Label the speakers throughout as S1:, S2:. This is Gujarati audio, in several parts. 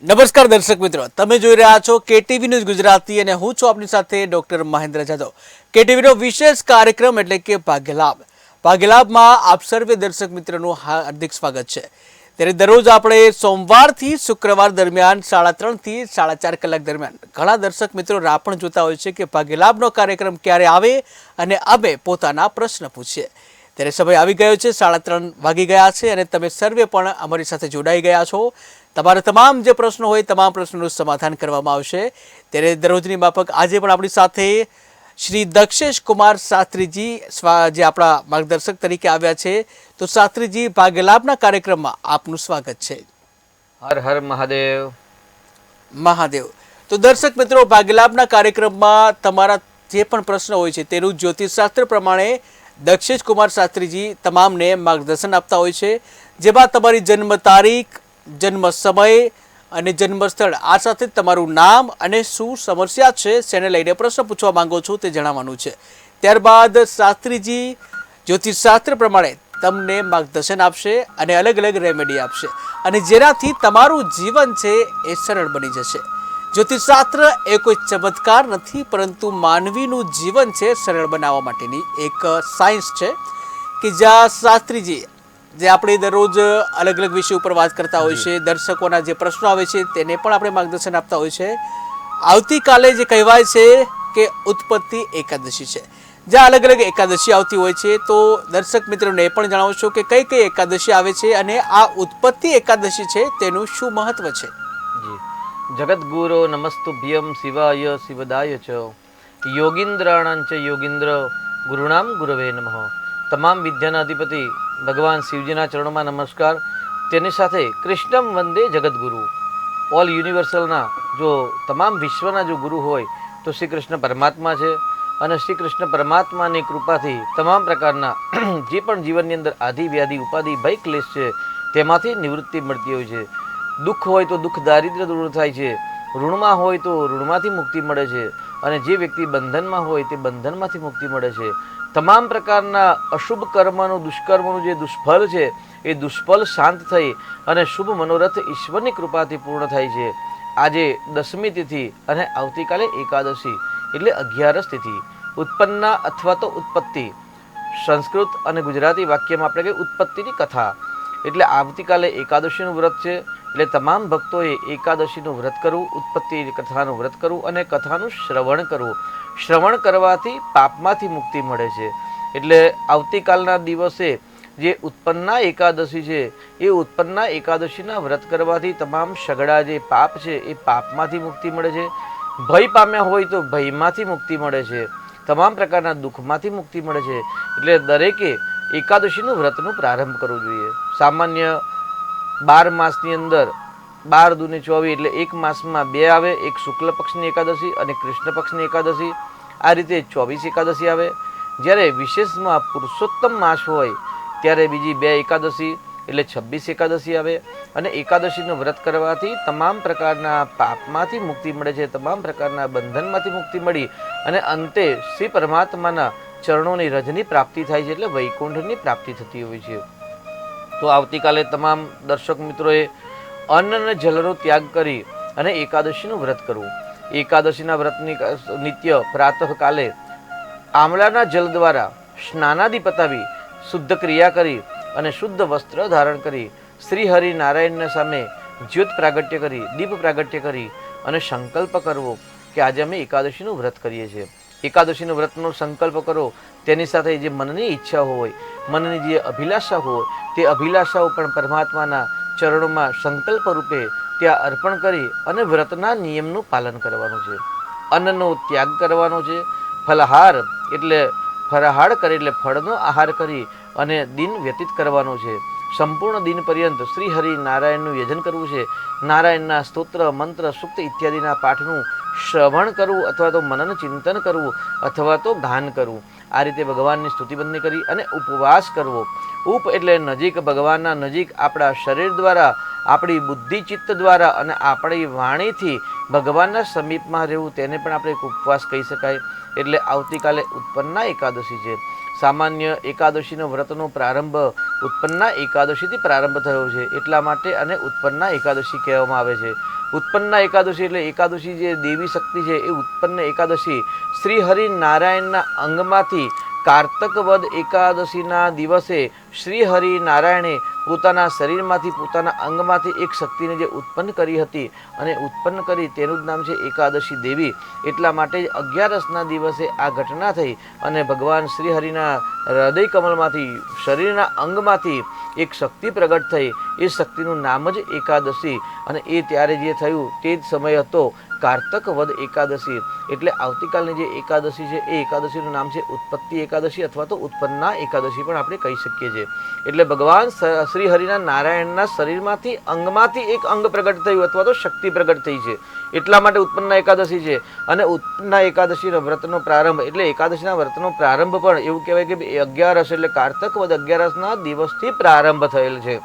S1: નમસ્કાર દર્શક મિત્રો, તમે જોઈ રહ્યા છો કેટીવી ન્યૂઝ ગુજરાતી અને હું છું આપની સાથે ડોક્ટર મહેન્દ્ર જાદવ। કેટીવીનો વિશેષ કાર્યક્રમ એટલે કે ભાગ્યલાભમાં આપ સર્વે દર્શક મિત્રોનું હાર્દિક સ્વાગત છે। ત્યારે દરરોજ આપણે સોમવારથી શુક્રવાર દરમિયાન 3:30 થી 4:30 કલાક દરમિયાન ઘણા દર્શક મિત્રો રાહ પણ જોતા હોય છે કે ભાગ્યલાભનો કાર્યક્રમ ક્યારે આવે અને અમે પોતાના પ્રશ્ન પૂછીએ। ત્યારે સમય આવી ગયો છે, 3:30 વાગી ગયા છે અને તમે સર્વે પણ અમારી સાથે જોડાઈ ગયા છો। તમારા તમામ જે પ્રશ્નો હોય તમામ પ્રશ્નોનું સમાધાન કરવામાં આવશે। ત્યારે દરરોજની માફક આજે પણ આપણી સાથે શ્રી દક્ષેશ કુમાર શાસ્ત્રીજી જે આપણા માર્ગદર્શક તરીકે આવ્યા છે। તો શાસ્ત્રીજી, ભાગ્યલાભના કાર્યક્રમમાં આપનું સ્વાગત છે।
S2: હર હર મહાદેવ।
S1: મહાદેવ। તો દર્શક મિત્રો, ભાગ્યલાભના કાર્યક્રમમાં તમારા જે પણ પ્રશ્ન હોય છે તેનું જ્યોતિષશાસ્ત્ર પ્રમાણે દક્ષેશ કુમાર શાસ્ત્રીજી તમામને માર્ગદર્શન આપતા હોય છે, જેમાં તમારી જન્મ તારીખ, જન્મ સમય અને જન્મ સ્થળ, આ સાથે તમારું નામ અને શું સમસ્યા છે, શેને લઈને પ્રશ્ન પૂછવા માંગો છો તે જણાવવાનું છે। ત્યારબાદ શાસ્ત્રીજી જ્યોતિષશાસ્ત્ર પ્રમાણે તમને માર્ગદર્શન આપશે અને અલગ અલગ રેમેડી આપશે અને જેનાથી તમારું જીવન છે એ સરળ બની જશે। જ્યોતિષશાસ્ત્ર એ કોઈ ચમત્કાર નથી, પરંતુ માનવીનું જીવન છે સરળ બનાવવા માટેની એક સાયન્સ છે કે જ્યાં શાસ્ત્રીજી જે આપણે દરરોજ અલગ અલગ વિષય ઉપર વાત કરતા હોય છે, દર્શકોના જે પ્રશ્નો આવે છે તેને પણ આપણે માર્ગદર્શન આપતા હોય છે। આવતીકાલે જે કહેવાય છે કે ઉત્પત્તિ એકાદશી છે, જ્યાં અલગ અલગ એકાદશી આવતી હોય છે, તો દર્શક મિત્રોને એ પણ જણાવશો કે કઈ કઈ એકાદશી આવે છે અને આ ઉત્પત્તિ એકાદશી છે તેનું શું મહત્વ છે।
S2: જી, જગદગુરો નમસ્તુભ્યમ શિવાય શિવદાય ચ યોગીન્દ્રાણાં ચ યોગીન્દ્ર ગુરુણામ ગુરવે નમઃ। તમામ વિદ્યાના અધિપતિ ભગવાન શિવજીના ચરણોમાં નમસ્કાર। તેની સાથે કૃષ્ણમ વંદે જગદગુરુ, ઓલ યુનિવર્સલના જો તમામ વિશ્વના જો ગુરુ હોય તો શ્રી કૃષ્ણ પરમાત્મા છે અને શ્રી કૃષ્ણ પરમાત્માની કૃપાથી તમામ પ્રકારના જે પણ જીવનની અંદર આદિ વ્યાધિ ઉપાધિ ભય ક્લેશ છે તેમાંથી નિવૃત્તિ મળતી હોય છે। દુઃખ હોય તો દુઃખ દારિદ્ર્ય દૂર થાય છે, ઋણમાં હોય તો ઋણમાંથી મુક્તિ મળે છે અને જે વ્યક્તિ બંધનમાં હોય તે બંધનમાંથી મુક્તિ મળે છે। તમામ પ્રકારના અશુભ કર્મનું, દુષ્કર્મનું જે દુષ્ફળ છે એ દુષ્ફળ શાંત થઈ અને શુભ મનોરથ ઈશ્વરની કૃપાથી પૂર્ણ થાય છે। આજે દશમી તિથિ અને આવતીકાલે એકાદશી એટલે 11 તિથિ, ઉત્પન્ના અથવા તો ઉત્પત્તિ, સંસ્કૃત અને ગુજરાતી વાક્યમાં આપણે કહીએ ઉત્પત્તિની કથા, એટલે આવતીકાલે એકાદશીનું વ્રત છે। એટલે તમામ ભક્તોએ એકાદશીનું વ્રત કરવું, ઉત્પત્તિ કથાનું વ્રત કરવું અને કથાનું શ્રવણ કરવું। શ્રવણ કરવાથી પાપમાંથી મુક્તિ મળે છે। એટલે આવતીકાલના દિવસે જે ઉત્પન્ના એકાદશી છે એ ઉત્પન્ના એકાદશીના વ્રત કરવાથી તમામ સઘળા જે પાપ છે એ પાપમાંથી મુક્તિ મળે છે। ભય પામ્યા હોય તો ભયમાંથી મુક્તિ મળે છે, તમામ પ્રકારના દુઃખમાંથી મુક્તિ મળે છે। એટલે દરેકે એકાદશીનું વ્રતનું પ્રારંભ કરવું જોઈએ। સામાન્ય 12 માસની અંદર 12 દુને 24 એટલે એક માસમાં 2 આવે, એક શુક્લ પક્ષની એકાદશી અને કૃષ્ણ પક્ષની એકાદશી, આ રીતે 24 એકાદશી આવે। જ્યારે વિશેષમાં પુરુષોત્તમ માસ હોય ત્યારે બીજી 2 એકાદશી એટલે 26 એકાદશી આવે અને એકાદશીનું વ્રત કરવાથી તમામ પ્રકારના પાપમાંથી મુક્તિ મળે છે, તમામ પ્રકારના બંધનમાંથી મુક્તિ મળી અને અંતે શ્રી પરમાત્માના ચરણોની રજની પ્રાપ્તિ થાય છે, એટલે વૈકુંઠની પ્રાપ્તિ થતી હોય છે। તો આવતીકાલે તમામ દર્શક મિત્રોએ અન્ન અને જલનો ત્યાગ કરી અને એકાદશીનું વ્રત કરવું। એકાદશીના વ્રતની નિત્ય પ્રાતઃકાલે આમળાના જલ દ્વારા સ્નાનાદિ પતાવી શુદ્ધ ક્રિયા કરી અને શુદ્ધ વસ્ત્ર ધારણ કરી શ્રી હરિ નારાયણના સામે જ્યોત પ્રાગટ્ય કરી, દીપ પ્રાગટ્ય કરી અને સંકલ્પ કરવો કે આજે અમે એકાદશીનું વ્રત કરીએ છીએ। એકાદશીનું વ્રતનો સંકલ્પ કરો, તેની સાથે જે મનની ઈચ્છા હોય, મનની જે અભિલાષા હોય તે અભિલાષાઓ પણ પરમાત્માના ચરણોમાં સંકલ્પ રૂપે ત્યાં અર્પણ કરી અને વ્રતના નિયમનું પાલન કરવાનું છે। અન્નનો ત્યાગ કરવાનો છે, ફલાહાર એટલે ફરાહાર કરી એટલે ફળનો આહાર કરી અને દિન વ્યતીત કરવાનો છે। સંપૂર્ણ દિન પર્યંત શ્રી હરિ નારાયણનું યજન કરવું છે। નારાયણના સ્તોત્ર, મંત્ર, સૂક્ત ઇત્યાદિના પાઠનું શ્રવણ કરવું અથવા તો મનન ચિંતન કરવું અથવા તો ગાન કરવું। આ રીતે ભગવાનની સ્તુતિબંધી કરી અને ઉપવાસ કરવો। ઉપ એટલે નજીક, ભગવાનના નજીક આપણા શરીર દ્વારા, આપણી બુદ્ધિ ચિત્ત દ્વારા અને આપણી વાણીથી ભગવાનના સમીપમાં રહેવું, તેને પણ આપણે એક ઉપવાસ કહી શકાય। એટલે આવતીકાલે ઉત્પન્ના એકાદશી છે। સામાન્ય એકાદશીનો વ્રતનો પ્રારંભ ઉત્પન્ના એકાદશીથી પ્રારંભ થયો છે, એટલા માટે આને ઉત્પન્ના એકાદશી કહેવામાં આવે છે. ઉત્પન્ના એકાદશી એટલે એકાદશી જે દેવી શક્તિ છે એ ઉત્પન્ન એકાદશી શ્રી હરિ નારાયણના અંગમાંથી કાર્તક વદ એકાદશીના દિવસે શ્રી હરિ નારાયણે પોતાના શરીરમાંથી પોતાના અંગમાંથી એક શક્તિને જે ઉત્પન્ન કરી હતી અને ઉત્પન્ન કરી તેનું જ નામ છે એકાદશી દેવી. એટલા માટે જ 11ના દિવસે આ ઘટના થઈ અને ભગવાન શ્રી હરિના હૃદય કમલમાંથી શરીરના અંગમાંથી એક શક્તિ પ્રગટ થઈ. એ શક્તિનું નામ જ એકાદશી અને એ ત્યારે જે થયું તે જ સમય હતો કાર્તક વદ એકાદશી. એટલે આવતીકાલની જે એકાદશી છે એ એકાદશીનું નામ છે ઉત્પત્તિ એકાદશી અથવા તો ઉત્પન્ના એકાદશી પણ આપણે કહી શકીએ છીએ. એટલે ભગવાન શ્રી હરિના નારાયણના શરીરમાંથી અંગમાંથી એક અંગ પ્રગટ થયું અથવા તો શક્તિ પ્રગટ થઈ છે, એટલા માટે ઉત્પન્ના એકાદશી છે. અને ઉત્પન્ના એકાદશીનો વ્રતનો પ્રારંભ એટલે એકાદશીના વ્રતનો પ્રારંભ પણ એવું કહેવાય કે 11 એટલે કાર્તક વદ 11ના દિવસથી પ્રારંભ થયેલ છે.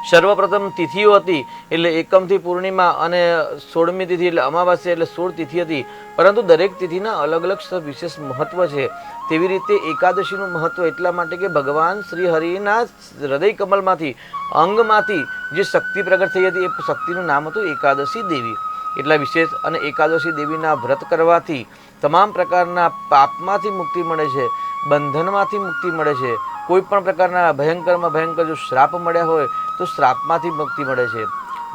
S2: સર્વપ્રથમ તિથિઓ હતી એટલે એકમથી પૂર્ણિમા અને 16મી તિથિ એટલે અમાવાસ્યા એટલે 16 તિથિ હતી, પરંતુ દરેક તિથિના અલગ અલગ વિશેષ મહત્વ છે. તેવી રીતે એકાદશીનું મહત્વ એટલા માટે કે ભગવાન શ્રી હરિના હૃદય કમલમાંથી અંગમાંથી જે શક્તિ પ્રગટ થઈ હતી એ શક્તિનું નામ હતું એકાદશી દેવી. એટલા વિશેષ અને એકાદશી દેવીના વ્રત કરવાથી તમામ પ્રકારના પાપમાંથી મુક્તિ મળે છે, બંધનમાંથી મુક્તિ મળે છે. કોઈ પણ પ્રકારના ભયંકરમાં ભયંકર જો શ્રાપ મળ્યા હોય તો શ્રાપમાંથી મુક્તિ મળે છે.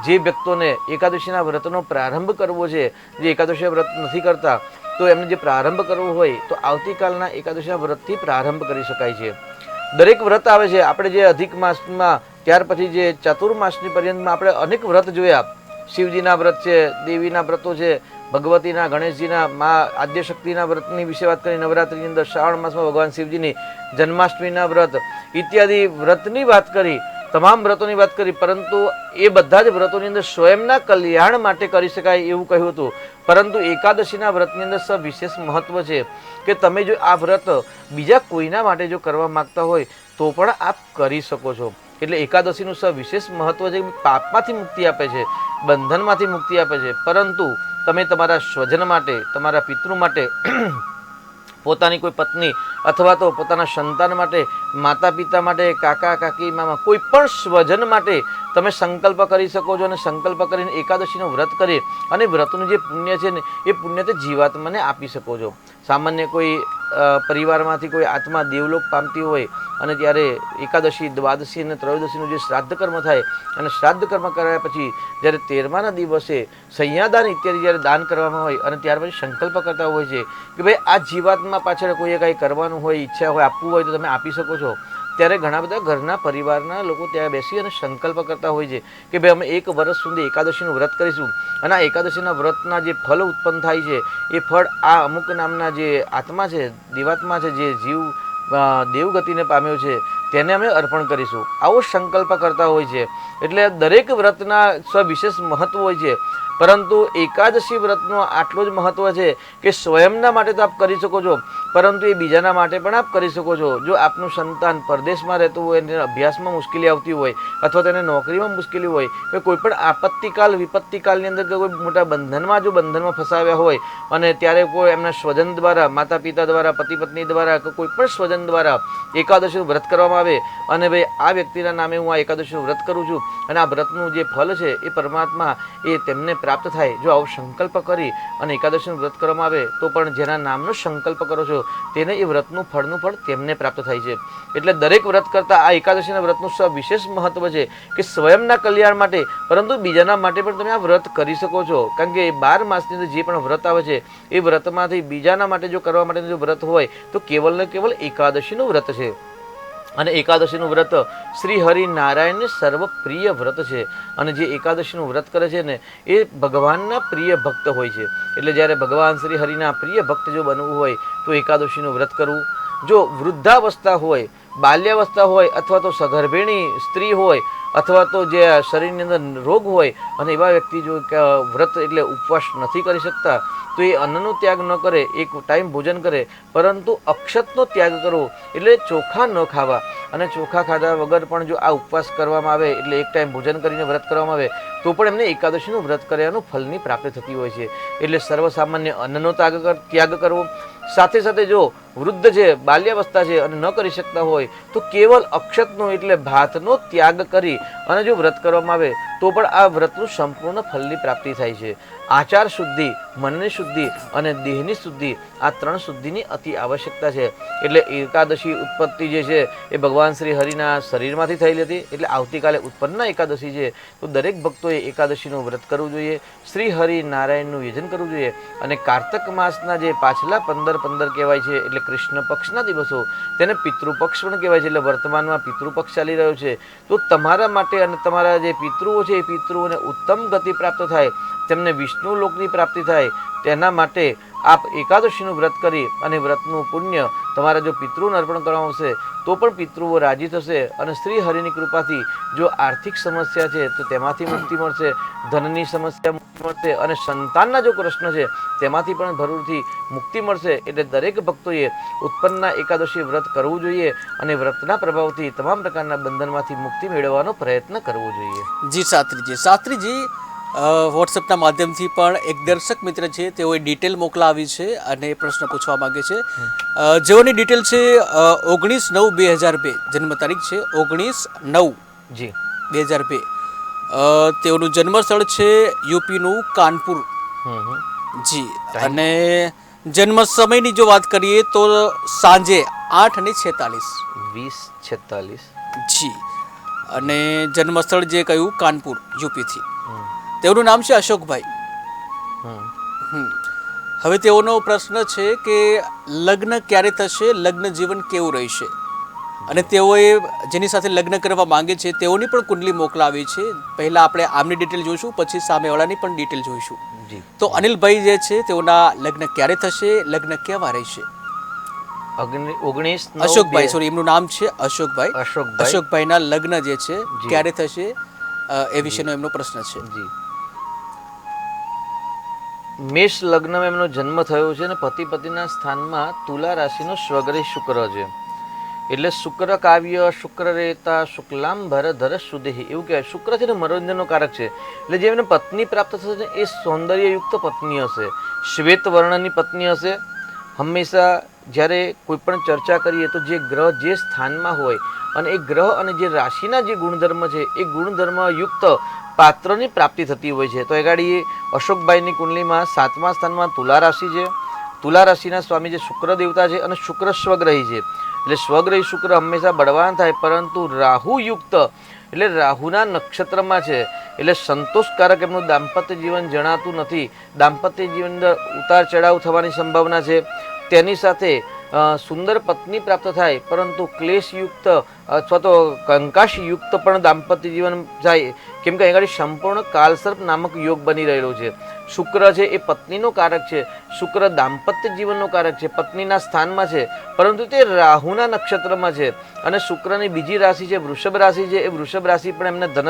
S2: જે વ્યક્તિઓને એકાદશીના વ્રતનો પ્રારંભ કરવો છે, જે એકાદશી વ્રત નથી કરતા, તો એમને જે પ્રારંભ કરવો હોય તો આવતીકાલના એકાદશીના વ્રતથી પ્રારંભ કરી શકાય છે. દરેક વ્રત આવે છે. આપણે જે અધિક માસમાં ત્યાર પછી જે ચાતુર્માસની પર્યંતમાં આપણે અનેક વ્રત જોયા. શિવજીના વ્રત છે, દેવીના વ્રતો છે, ભગવતીના, ગણેશજીના, મા આદ્યશક્તિના વ્રતની વિશે વાત કરી, નવરાત્રિની અંદર શ્રાવણ માસમાં ભગવાન શિવજીની જન્માષ્ટમીના વ્રત ઇત્યાદિ વ્રતની વાત કરી, તમામ વ્રતોની વાત કરી. પરંતુ એ બધા જ વ્રતોની અંદર સ્વયંના કલ્યાણ માટે કરી શકાય એવું કહ્યું હતું. પરંતુ એકાદશીના વ્રતની અંદર વિશેષ મહત્વ છે કે તમે જો આ વ્રત બીજા કોઈના માટે જો કરવા માગતા હોય તો પણ આપ કરી શકો છો. એટલે એકાદશીનું વિશેષ મહત્વ છે કે પાપમાંથી મુક્તિ આપે છે, બંધનમાંથી મુક્તિ આપે છે. પરંતુ તમે તમારા સ્વજન માટે, તમારા પિતૃ માટે, પોતાની કોઈ પત્ની અથવા તો પોતાના સંતાન માટે, માતા પિતા માટે, કાકા કાકી, મામા, કોઈ પણ સ્વજન માટે તમે સંકલ્પ કરી શકો છો. અને સંકલ્પ કરીને એકાદશીનું વ્રત કરી અને વ્રતનું જે પુણ્ય છે ને એ પુણ્ય તે જીવાત્માને આપી શકો છો. સામાન્ય કોઈ પરિવારમાંથી કોઈ આત્મા દેવલોક પામતી હોય અને ત્યારે એકાદશી, દ્વાદશી અને ત્રયોદશીનું જે શ્રાદ્ધ કર્મ થાય અને શ્રાદ્ધ કર્મ કર્યા પછી જ્યારે 13માના દિવસે સંયાદાન ઇત્યાદિ જ્યારે દાન કરવામાં હોય અને ત્યાર પછી સંકલ્પ કરતા હોય છે કે ભાઈ આ જીવાત્મા પાછળ કોઈએ કાંઈ કરવાનું હોય, ઈચ્છા હોય, આપવું હોય તો તમે આપી શકો છો. ત્યારે ઘણા બધા ઘરના પરિવારના લોકો ત્યાં બેસી અને સંકલ્પ કરતા હોય છે કે ભાઈ અમે 1 વર્ષ સુધી એકાદશીનું વ્રત કરીશું અને આ એકાદશીના વ્રતના જે ફળ ઉત્પન્ન થાય છે એ ફળ આ અમુક નામના જે આત્મા છે, દેવાત્મા છે, જે જીવ દેવગતિને પામ્યો છે તેને અમે અર્પણ કરીશું. આવો સંકલ્પ કરતા હોય છે. એટલે દરેક વ્રતના વિશેષ મહત્વ હોય છે. પરંતુ એકાદશી વ્રતનો આટલો જ મહત્વ છે કે સ્વયંના માટે તો આપ કરી શકો છો, પરંતુ એ બીજાના માટે પણ આપ કરી શકો છો. જો આપનું સંતાન પરદેશમાં રહેતું હોય, તેને અભ્યાસમાં મુશ્કેલી આવતી હોય અથવા તેને નોકરીમાં મુશ્કેલી હોય કે કોઈ પણ આપત્તિકાલ વિપત્તિકાલની અંદર કે કોઈ મોટા બંધનમાં ફસાવ્યા હોય અને ત્યારે કોઈ એમના સ્વજન દ્વારા, માતા પિતા દ્વારા, પતિ પત્ની દ્વારા કે કોઈ પણ સ્વજન દ્વારા એકાદશીનું વ્રત કરવામાં આવે અને ભાઈ આ વ્યક્તિના નામે હું આ એકાદશીનું વ્રત કરું છું અને આ વ્રતનું જે ફળ છે એ પરમાત્મા એ તેમને પ્રાપ્ત થાય. જો આવો સંકલ્પ કરી અને એકાદશીનું વ્રત કરવામાં આવે તો પણ જેના નામનો સંકલ્પ કરો છો તેને એ વ્રતનું ફળ તેમને પ્રાપ્ત થાય છે. એટલે દરેક વ્રત કરતાં આ એકાદશીના વ્રતનું વિશેષ મહત્વ છે કે સ્વયંના કલ્યાણ માટે પરંતુ બીજાના માટે પણ તમે આ વ્રત કરી શકો છો. કારણ કે 12 માસની અંદર જે પણ વ્રત આવે છે એ વ્રતમાંથી બીજાના માટે જો કરવા માટેનું જો વ્રત હોય તો કેવલ ને કેવલ એકાદશીનું વ્રત છે. અને એકાદશીનું વ્રત શ્રી હરિનારાયણને સર્વપ્રિય વ્રત છે. અને જે એકાદશીનું વ્રત કરે છે ને એ ભગવાનના પ્રિય ભક્ત હોય છે. એટલે જ્યારે ભગવાન શ્રી હરિના પ્રિય ભક્ત જો બનવું હોય તો એકાદશીનું વ્રત કરવું. જો વૃદ્ધાવસ્થા હોય, બાલ્યાવસ્થા હોય અથવા તો સગર્ભિણી સ્ત્રી હોય અથવા તો જે શરીરની અંદર રોગ હોય અને એવા વ્યક્તિ જો વ્રત એટલે ઉપવાસ નથી કરી શકતા તો એ અન્નનો ત્યાગ ન કરે, એક ટાઈમ ભોજન કરે, પરંતુ અક્ષતનો ત્યાગ કરવો એટલે ચોખા ન ખાવા. અને ચોખા ખાધા વગર પણ જો આ ઉપવાસ કરવામાં આવે એટલે એક ટાઈમ ભોજન કરીને વ્રત કરવામાં આવે તો પણ એમને એકાદશીનું વ્રત કર્યાનું ફલની પ્રાપ્તિ થતી હોય છે. એટલે સર્વસામાન્ય અન્નનો ત્યાગ કરવો. સાથે સાથે જો વૃદ્ધ છે, બાલ્યાવસ્થા છે અને ન કરી શકતા હોય હોય તો કેવલ અક્ષતનો એટલે ભાતનો ત્યાગ કરી અને જો વ્રત કરવામાં આવે તો પણ આ વ્રતનું સંપૂર્ણ ફલની પ્રાપ્તિ થાય છે. આચાર શુદ્ધિ, મનની શુદ્ધિ અને દેહની શુદ્ધિ, આ 3 શુદ્ધિની અતિ આવશ્યકતા છે. એટલે એકાદશી ઉત્પત્તિ જે છે એ ભગવાન શ્રી હરિના શરીરમાંથી થયેલી હતી. એટલે આવતીકાલે ઉત્પન્ન એકાદશી છે તો દરેક ભક્તોએ એકાદશીનું વ્રત કરવું જોઈએ, શ્રી હરિ નારાયણનું યજન કરવું જોઈએ. અને કાર્તક માસના જે પાછલા 15 કહેવાય છે એટલે કૃષ્ણ પક્ષના દિવસો, તેને પિતૃપક્ષ પણ કહેવાય છે. એટલે વર્તમાનમાં પિતૃપક્ષ ચાલી રહ્યો છે. તો તમારા માટે અને તમારા જે પિતૃઓ છે એ પિતૃઓને ઉત્તમ ગતિ પ્રાપ્ત થાય, તેમને વિષ્ણુ લોકની પ્રાપ્તિ થાય, તેના માટે આપ એકાદશીનું વ્રત કરી અને વ્રતનું પુણ્ય તમારા જો પિતૃને અર્પણ કરવામાં આવશે તો પણ પિતૃઓ રાજી થશે. અને શ્રી હરિની કૃપાથી જો આર્થિક સમસ્યા છે તો તેમાંથી મુક્તિ મળશે, ધનની સમસ્યા મુક્તિ મળશે, અને સંતાનના જો પ્રશ્ન છે તેમાંથી પણ જરૂરથી મુક્તિ મળશે. એટલે દરેક ભક્તોએ ઉત્પન્ન એકાદશી વ્રત કરવું જોઈએ અને વ્રતના પ્રભાવથી તમામ પ્રકારના બંધનમાંથી મુક્તિ મેળવવાનો પ્રયત્ન કરવો જોઈએ.
S1: જી શાસ્ત્રીજી, વોટ્સએપના માધ્યમથી પણ એક દર્શક મિત્ર છે, તેઓએ ડિટેલ મોકલાવી છે અને પ્રશ્ન પૂછવા માંગે છે. જેઓની ડિટેલ છે 19/9/2002, જન્મ તારીખ છે 19/9/2002. તેઓનું જન્મસ્થળ છે યુપીનું કાનપુર. જી. અને જન્મ સમયની જો વાત કરીએ તો સાંજે 8:46.
S2: 20:46.
S1: જી. અને જન્મસ્થળ જે કહ્યું કાનપુર, યુપીથી. તેઓનું નામ છે અશોકભાઈ. હવે તેઓનો પ્રશ્ન છે કે લગ્ન ક્યારે થશે, લગ્ન જીવન કેવું રહેશે, અને તેઓએ જેની સાથે લગ્ન કરવા માંગે છે તેઓની પણ કુંડલી મોકલાવી છે. પહેલા આપણે આમની ડિટેલ જોઈશું, પછી સામેવાળાની પણ ડિટેલ જોઈશું. તો અનિલભાઈ જે છે તેઓના લગ્ન ક્યારે થશે, લગ્ન કેવા રહેશે?
S2: 19
S1: અશોકભાઈ, સોરી, એમનું નામ છે અશોકભાઈ. અશોકભાઈના લગ્ન જે છે ક્યારે થશે એ વિશેનો એમનો પ્રશ્ન છે.
S2: જી. મેષ લગ્નમાં એમનો જન્મ થયો છે અને પતિના સ્થાનમાં તુલા રાશિનો સ્વગ્રહ શુક્ર છે. એટલે શુક્ર કાવ્ય, શુક્ર રેતા, શુક્લાંબર ધર સુદેહી, એવું કહેવાય. શુક્ર છે ને મનોરંજનનો કારક છે. એટલે જે એમને પત્ની પ્રાપ્ત થશે ને એ સૌંદર્યયુક્ત પત્ની હશે, શ્વેત વર્ણની પત્ની હશે. હંમેશા જ્યારે કોઈ પણ ચર્ચા કરીએ તો જે ગ્રહ જે સ્થાનમાં હોય અને એ ગ્રહ અને જે રાશિના જે ગુણધર્મ છે એ ગુણધર્મ યુક્ત પાત્રની પ્રાપ્તિ થતી હોય છે. તો એગાડી અશોકભાઈની કુંડલીમાં 7મા સ્થાનમાં તુલા રાશિ છે. તુલા રાશિના સ્વામી જે શુક્ર દેવતા છે અને શુક્ર સ્વગ્રહી છે. એટલે સ્વગ્રહી શુક્ર હંમેશા બળવાન થાય, પરંતુ રાહુ યુક્ત એટલે રાહુના નક્ષત્રમાં છે એટલે સંતોષકારક એમનું દાંપત્ય જીવન જણાતું નથી. દાંપત્ય જીવન અંદર ઉતાર ચઢાવ થવાની સંભાવના છે. તેની સાથે સુંદર પત્ની પ્રાપ્ત થાય, પરંતુ ક્લેશયુક્ત અથવા તો કંકાશયુક્ત પણ દાંપત્ય જીવન જાય. કેમ કે અહીં સંપૂર્ણ કાલસર્પ નામક યોગ બની રહેલો છે. શુક્ર છે એ પત્નીનો કારક છે, શુક્ર દાંપત્ય જીવનનો કારક છે, પત્નીના સ્થાનમાં છે, પરંતુ તે રાહુના નક્ષત્રમાં છે. અને શુક્રની બીજી રાશિ છે વૃષભ રાશિ છે. એ વૃષભ રાશિ પણ એમને ધન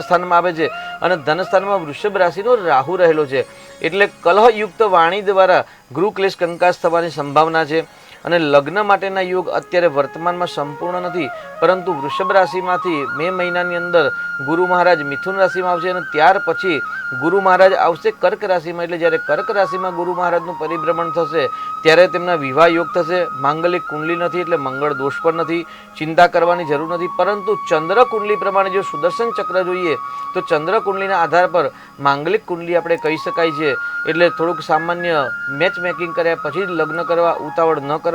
S2: સ્થાનમાં આવે છે અને ધન સ્થાનમાં વૃષભ રાશિનો રાહુ રહેલો છે. એટલે કલહયુક્ત વાણી દ્વારા ગૃહ ક્લેશ કંકાસ થવાની સંભાવના છે. અને લગ્ન માટેના યોગ અત્યારે વર્તમાનમાં સંપૂર્ણ નથી, પરંતુ વૃષભ રાશિમાંથી મે મહિનાની અંદર ગુરુ મહારાજ મિથુન રાશિમાં આવશે અને ત્યાર પછી ગુરુ મહારાજ આવશે કર્ક રાશિમાં. એટલે જ્યારે કર્ક રાશિમાં ગુરુ મહારાજનું પરિભ્રમણ થશે ત્યારે તેમના વિવાહ યોગ થશે. માંગલિક કુંડલી નથી એટલે મંગળ દોષ પણ નથી, ચિંતા કરવાની જરૂર નથી. પરંતુ ચંદ્ર કુંડલી પ્રમાણે જો સુદર્શન ચક્ર જોઈએ તો ચંદ્ર કુંડલીના આધાર પર માંગલિક કુંડલી આપણે કહી શકાય છે. એટલે થોડુંક સામાન્ય મેચ મેકિંગ કર્યા પછી જ લગ્ન કરવા, ઉતાવળ ન કરવા.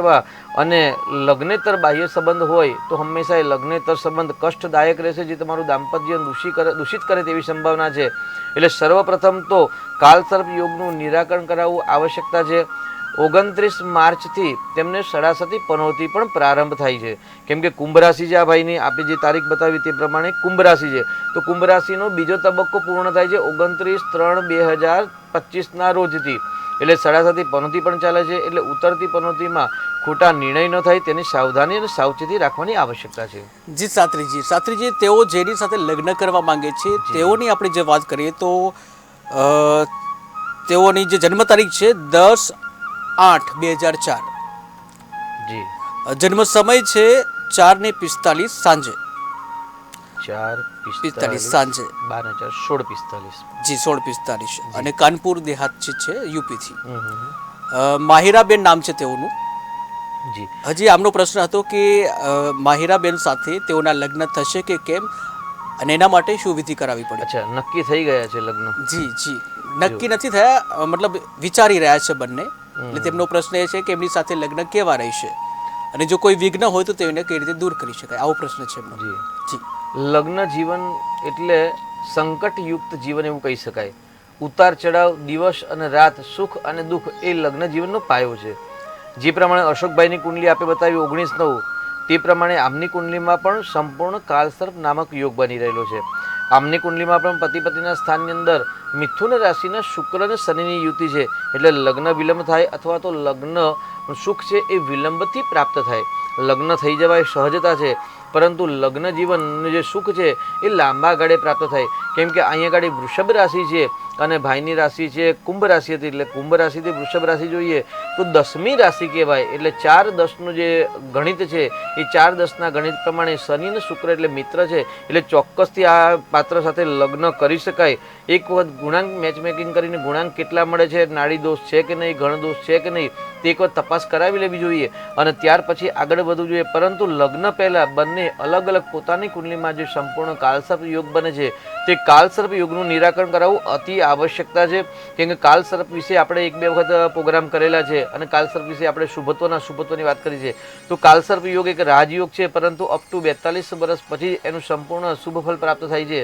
S2: અને લગ્નેતર બાહ્ય સંબંધ હોય તો હંમેશા એ લગ્નેતર સંબંધ કષ્ટદાયક રહેશે, જે તમારું દાંપત્ય દૂષિત કરે તેવી સંભાવના છે. એટલે સર્વપ્રથમ તો કાલસર્પ યોગનું નિરાકરણ કરાવવું આવશ્યકતા છે. 29 માર્ચથી તેમને સડાસતી પનોતી પણ પ્રારંભ થાય છે. કેમ કે કુંભ રાશિ છે આ ભાઈની, આપણે જે તારીખ બતાવી તે પ્રમાણે કુંભ રાશિ છે. તો કુંભ રાશિનો બીજો તબક્કો પૂર્ણ થાય છે 29/3/2025ના રોજથી. એટલે સડાસતી પનોતી પણ ચાલે છે. એટલે ઉતરતી પનોતીમાં ખોટા નિર્ણય ન થાય તેની સાવધાની અને સાવચેતી રાખવાની આવશ્યકતા છે.
S1: જી શાસ્ત્રીજી, તેઓ જેની સાથે લગ્ન કરવા માંગે છે તેઓની આપણે જે વાત કરીએ તો તેઓની જે જન્મ તારીખ છે 10/8/2004.
S2: જી.
S1: જન્મ સમય છે 4:45 સાંજે.
S2: 4:45
S1: સાંજે.
S2: 16:45.
S1: જી, 16:45. અને કાનપુર દેહાત છે યુપીથી. માહિરાબેન નામ છે તેઓનું.
S2: જી
S1: હજી આમનો પ્રશ્ન હતો કે માહિરાબેન સાથે તેઓના લગ્ન થશે કે કેમ અને એના માટે શું વિધિ કરાવવી પડે?
S2: અચ્છા, નક્કી થઈ ગયા છે લગ્ન?
S1: જી જી, નક્કી નથી થયા, મતલબ વિચારી રહ્યા છે બંને. એટલે તેમનો પ્રશ્ન એ છે કે એમની સાથે લગ્ન કેવા રહેશે અને જો કોઈ વિઘ્ન હોય તો તેને કઈ રીતે દૂર કરી શકાય, આવો પ્રશ્ન છે એમનો.
S2: જી
S1: જી
S2: લગ્ન જીવન એટલે સંકટયુક્ત જીવન એવું કહી શકાય. ઉતાર ચઢાવ, દિવસ અને રાત, સુખ અને દુઃખ એ લગ્ન જીવનનો પાયો છે. જે પ્રમાણે અશોકભાઈની કુંડલી આપે બતાવી 19-9, તે પ્રમાણે આમની કુંડલીમાં પણ સંપૂર્ણ કાળસર્પ નામક યોગ બની રહેલો છે. આમની કુંડલીમાં પણ પતિ પતિના સ્થાનની અંદર મિથુન રાશિના શુક્ર અને શનિની યુતિ છે. એટલે લગ્ન વિલંબ થાય અથવા તો લગ્ન સુખ છે એ વિલંબથી પ્રાપ્ત થાય. લગ્ન થઈ જવા એ સહજતા છે, પરંતુ લગ્ન જીવનનું જે સુખ છે એ લાંબા ગાળે પ્રાપ્ત થાય. કેમ કે અહીંયા ગાડી વૃષભ રાશિ છે અને ભાઈની રાશિ છે કુંભ રાશિ હતી. એટલે કુંભ રાશિથી વૃષભ રાશિ જોઈએ તો 10મી રાશિ કહેવાય. એટલે 4-10નું જે ગણિત છે એ 4-10ના ગણિત પ્રમાણે શનિ અને શુક્ર એટલે મિત્ર છે. એટલે ચોક્કસથી આ પાત્ર સાથે લગ્ન કરી શકાય. એક વખત ગુણાંક મેચમેકિંગ કરીને ગુણાંક કેટલા મળે છે, નાડી દોષ છે કે નહીં, ગણ દોષ છે કે નહીં, તે એક વખત તપાસ કરાવી લેવી જોઈએ અને ત્યાર પછી આગળ વધવું જોઈએ. પરંતુ લગ્ન પહેલાં બંને અલગ અલગ પોતાની કુંડલીમાં જે સંપૂર્ણ કાળસર્પ યોગ બને છે તે કાળસર્પ યોગનું નિરાકરણ કરાવવું અતિ આવશ્યકતા છે. કેમ કે કાળસર્પ વિશે આપણે 1-2 વખત પ્રોગ્રામ કરેલા છે અને કાળસર્પ વિશે આપણે શુભત્વની વાત કરી છે. તો કાળસર્પ યોગ એક રાજયોગ છે, પરંતુ અપ ટુ 42 વર્ષ પછી એનું સંપૂર્ણ શુભ ફળ પ્રાપ્ત થાય છે.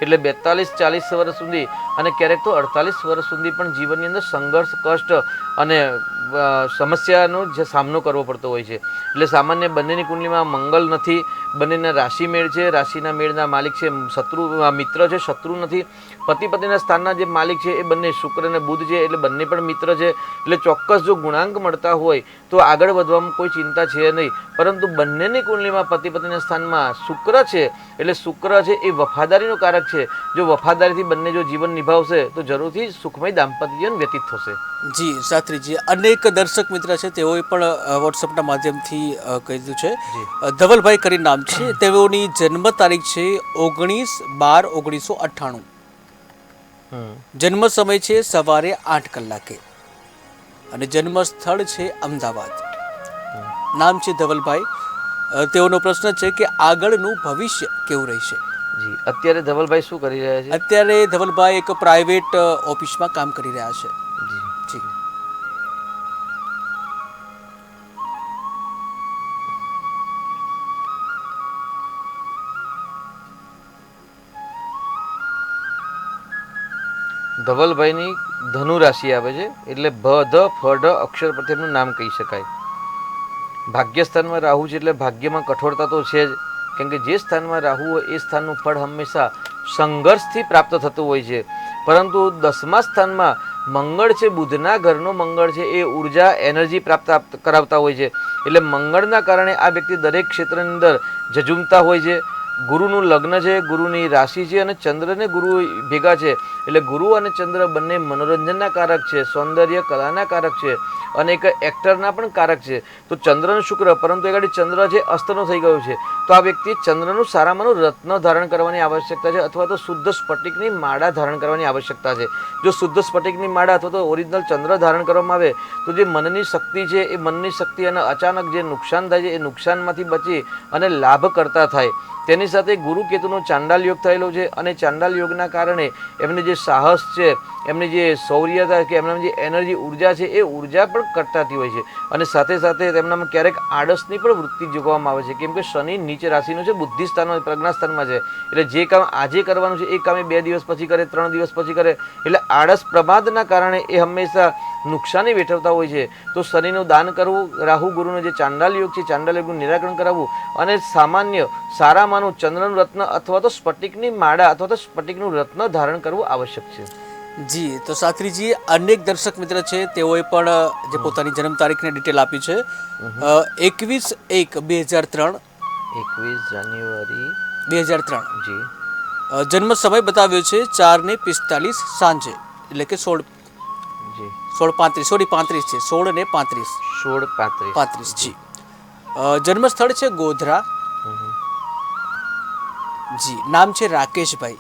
S2: એટલે 42-40 વર્ષ સુધી અને ક્યારેક તો 48 વર્ષ સુધી પણ જીવનની અંદર સંઘર્ષ, કષ્ટ અને સમસ્યાનો જે સામનો કરવો પડતો હોય છે. એટલે સામાન્ય બંનેની કુંડલીમાં મંગળ નથી, બંનેના રાશિ મેળ છે, રાશિના મેળના માલિક છે મિત્ર છે, શત્રુ નથી. પતિ પતિના સ્થાનના જે માલિક છે એ બંને શુક્ર અને બુધ છે, એટલે બંને પણ મિત્ર છે. એટલે ચોક્કસ જો ગુણાંક મળતા હોય તો આગળ વધવામાં કોઈ ચિંતા છે નહીં. પરંતુ બંનેની કુંડલીમાં પતિ પતિના સ્થાનમાં શુક્ર છે, એટલે શુક્ર છે એ વફાદારીનો કારક છે. જો વફાદારીથી બંને જો જીવન નિભાવશે તો જરૂરથી સુખમય દાંપત્ય જીવન વ્યતીત થશે.
S1: જી શાસ્ત્રીજી, અનેક દર્શક મિત્ર છે તેઓએ પણ વોટ્સઅપના માધ્યમથી કહ્યું છે. ધવલભાઈ કરી નામ છે, તેઓની જન્મ તારીખ છે 19/12/1998. જન્મ સમય છે સવારે 8 કલાકે અને જન્મ સ્થળ છે અમદાવાદ. નામ છે ધવલભાઈ. તેઓનો પ્રશ્ન છે કે આગળનું ભવિષ્ય કેવું રહેશે?
S2: જી અત્યારે ધવલભાઈ શું કરી રહ્યા છે?
S1: અત્યારે ધવલભાઈ એક પ્રાઇવેટ ઓફિસમાં કામ કરી રહ્યા છે. જી
S2: ધવલભાઈની ધનુ રાશિ આવે છે. એટલે ભ, ધ, ફ, ઢ અક્ષર પરથી એમનું નામ કહી શકાય. ભાગ્યસ્થાનમાં રાહુ છે એટલે ભાગ્યમાં કઠોરતા તો છે જ. કેમ કે જે સ્થાનમાં રાહુ હોય એ સ્થાનનું ફળ હંમેશા સંઘર્ષથી પ્રાપ્ત થતું હોય છે. પરંતુ 10મા સ્થાનમાં મંગળ છે, બુધના ઘરનો મંગળ છે, એ ઉર્જા, એનર્જી પ્રાપ્ત કરાવતા હોય છે. એટલે મંગળના કારણે આ વ્યક્તિ દરેક ક્ષેત્રની અંદર ઝઝૂમતા હોય છે. ગુરુનું લગ્ન છે, ગુરુની રાશિ છે અને ચંદ્ર ને ગુરુ ભેગા છે. એટલે ગુરુ અને ચંદ્ર બંને મનોરંજનના કારક છે, સૌંદર્ય કલાના કારક છે અને એક એક્ટરના પણ કારક છે. તો ચંદ્ર અને શુક્ર, પરંતુ એ ગાડી ચંદ્ર છે અસ્તનો થઈ ગયો છે. તો આ વ્યક્તિ ચંદ્રનું સારામાંનું રત્ન ધારણ કરવાની આવશ્યકતા છે અથવા તો શુદ્ધ સ્ફટિકની માળા ધારણ કરવાની આવશ્યકતા છે. જો શુદ્ધ સ્ફટિકની માળા અથવા તો ઓરિજિનલ ચંદ્ર ધારણ કરવામાં આવે તો જે મનની શક્તિ છે એ મનની શક્તિ અને અચાનક જે નુકસાન થાય છે એ નુકસાનમાંથી બચી અને લાભ કરતા થાય. તેની સાથે ગુરુ કેતુનો ચાંડાલ યોગ થયેલો છે અને ચાંડાલ યોગના કારણે એમની જે સાહસ છે, એમની જે શૌર્યતા કે એમનામાં જે એનર્જી ઉર્જા છે એ ઉર્જા પણ કરતાતી હોય છે. અને સાથે સાથે તેમનામાં ક્યારેક આળસની પણ વૃત્તિ જોવામાં આવે છે. કેમ કે શનિ નીચ રાશિનો છે, બુદ્ધિ સ્થાનમાં, પ્રજ્ઞા સ્થાનમાં છે. એટલે જે કામ આજે કરવાનું છે એ કામ 2 દિવસ પછી કરે, 3 દિવસ પછી કરે. એટલે આળસ પ્રમાદના કારણે એ હંમેશા નુકસાની વેઠવતા હોય છે. તો શનિનું દાન કરવું, રાહુ ગુરુનો જે ચાંડાલ યોગ છે ચાંડાલ યોગનું નિરાકરણ કરાવવું અને સામાન્ય સારામાંનું ચંદ્રનું રત્ન અથવા તો સ્ફટિકની માળા અથવા તો સ્ફટિકનું રત્ન ધારણ કરવું આવશ્યક છે.
S1: જી, તો શાસ્ત્રીજી અનેક દર્શક મિત્ર છે તેઓએ પણ જે પોતાની જન્મ તારીખની ડિટેલ આપી છે. 21/1/2003.
S2: 21 જાન્યુઆરી
S1: 2003.
S2: જી.
S1: જન્મ સમય બતાવ્યો છે 4:45 સાંજે, એટલે કે 16:35 છે, 16:35.
S2: 16:35
S1: જી. જન્મ સ્થળ છે ગોધરા. જી. નામ છે રાકેશભાઈ.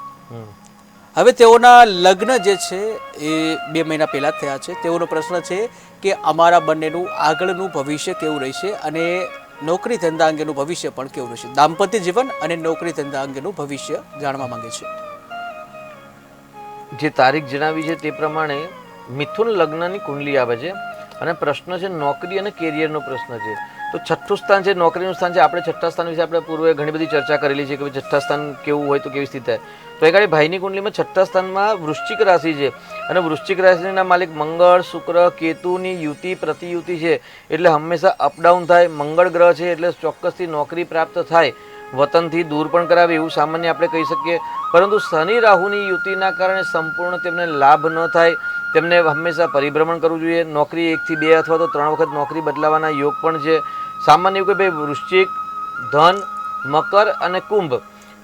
S1: હવે તેઓના લગ્ન જે છે એ 2 મહિના પહેલાં જ થયા છે. તેઓનો પ્રશ્ન છે કે અમારા બંનેનું આગળનું ભવિષ્ય કેવું રહેશે અને નોકરી ધંધા અંગેનું ભવિષ્ય પણ કેવું રહેશે. દાંપત્ય જીવન અને નોકરી ધંધા અંગેનું ભવિષ્ય જાણવા માંગે છે.
S2: જે તારીખ જણાવી છે તે પ્રમાણે મિથુન લગ્નની કુંડલી આવે છે અને પ્રશ્ન છે નોકરી અને કેરિયરનો પ્રશ્ન છે. તો છઠ્ઠું સ્થાન છે નોકરીનું સ્થાન છે. આપણે છઠ્ઠા સ્થાન વિશે આપણે પૂર્વે ઘણી બધી ચર્ચા કરેલી છે કે ભાઈ છઠ્ઠા સ્થાન કેવું હોય તો કેવી સ્થિતિ થાય. તો એ ગાડી ભાઈની કુંડલીમાં છઠ્ઠા સ્થાનમાં વૃશ્ચિક રાશિ છે અને વૃશ્ચિક રાશિના માલિક મંગળ શુક્ર કેતુની યુતિ પ્રતિયુતિ છે એટલે હંમેશા અપડાઉન થાય. મંગળ ગ્રહ છે એટલે ચોક્કસથી નોકરી પ્રાપ્ત થાય, વતનથી દૂર પણ કરાવે એવું સામાન્ય આપણે કહી શકીએ. પરંતુ શનિ રાહુની યુતિના કારણે સંપૂર્ણ તેમને લાભ ન થાય. તેમને હંમેશા પરિભ્રમણ કરવું જોઈએ. નોકરી 1 થી 2 અથવા તો 3 વખત નોકરી બદલાવાના યોગ પણ છે. સામાન્ય એવું કે ભાઈ વૃશ્ચિક, ધન, મકર અને કુંભ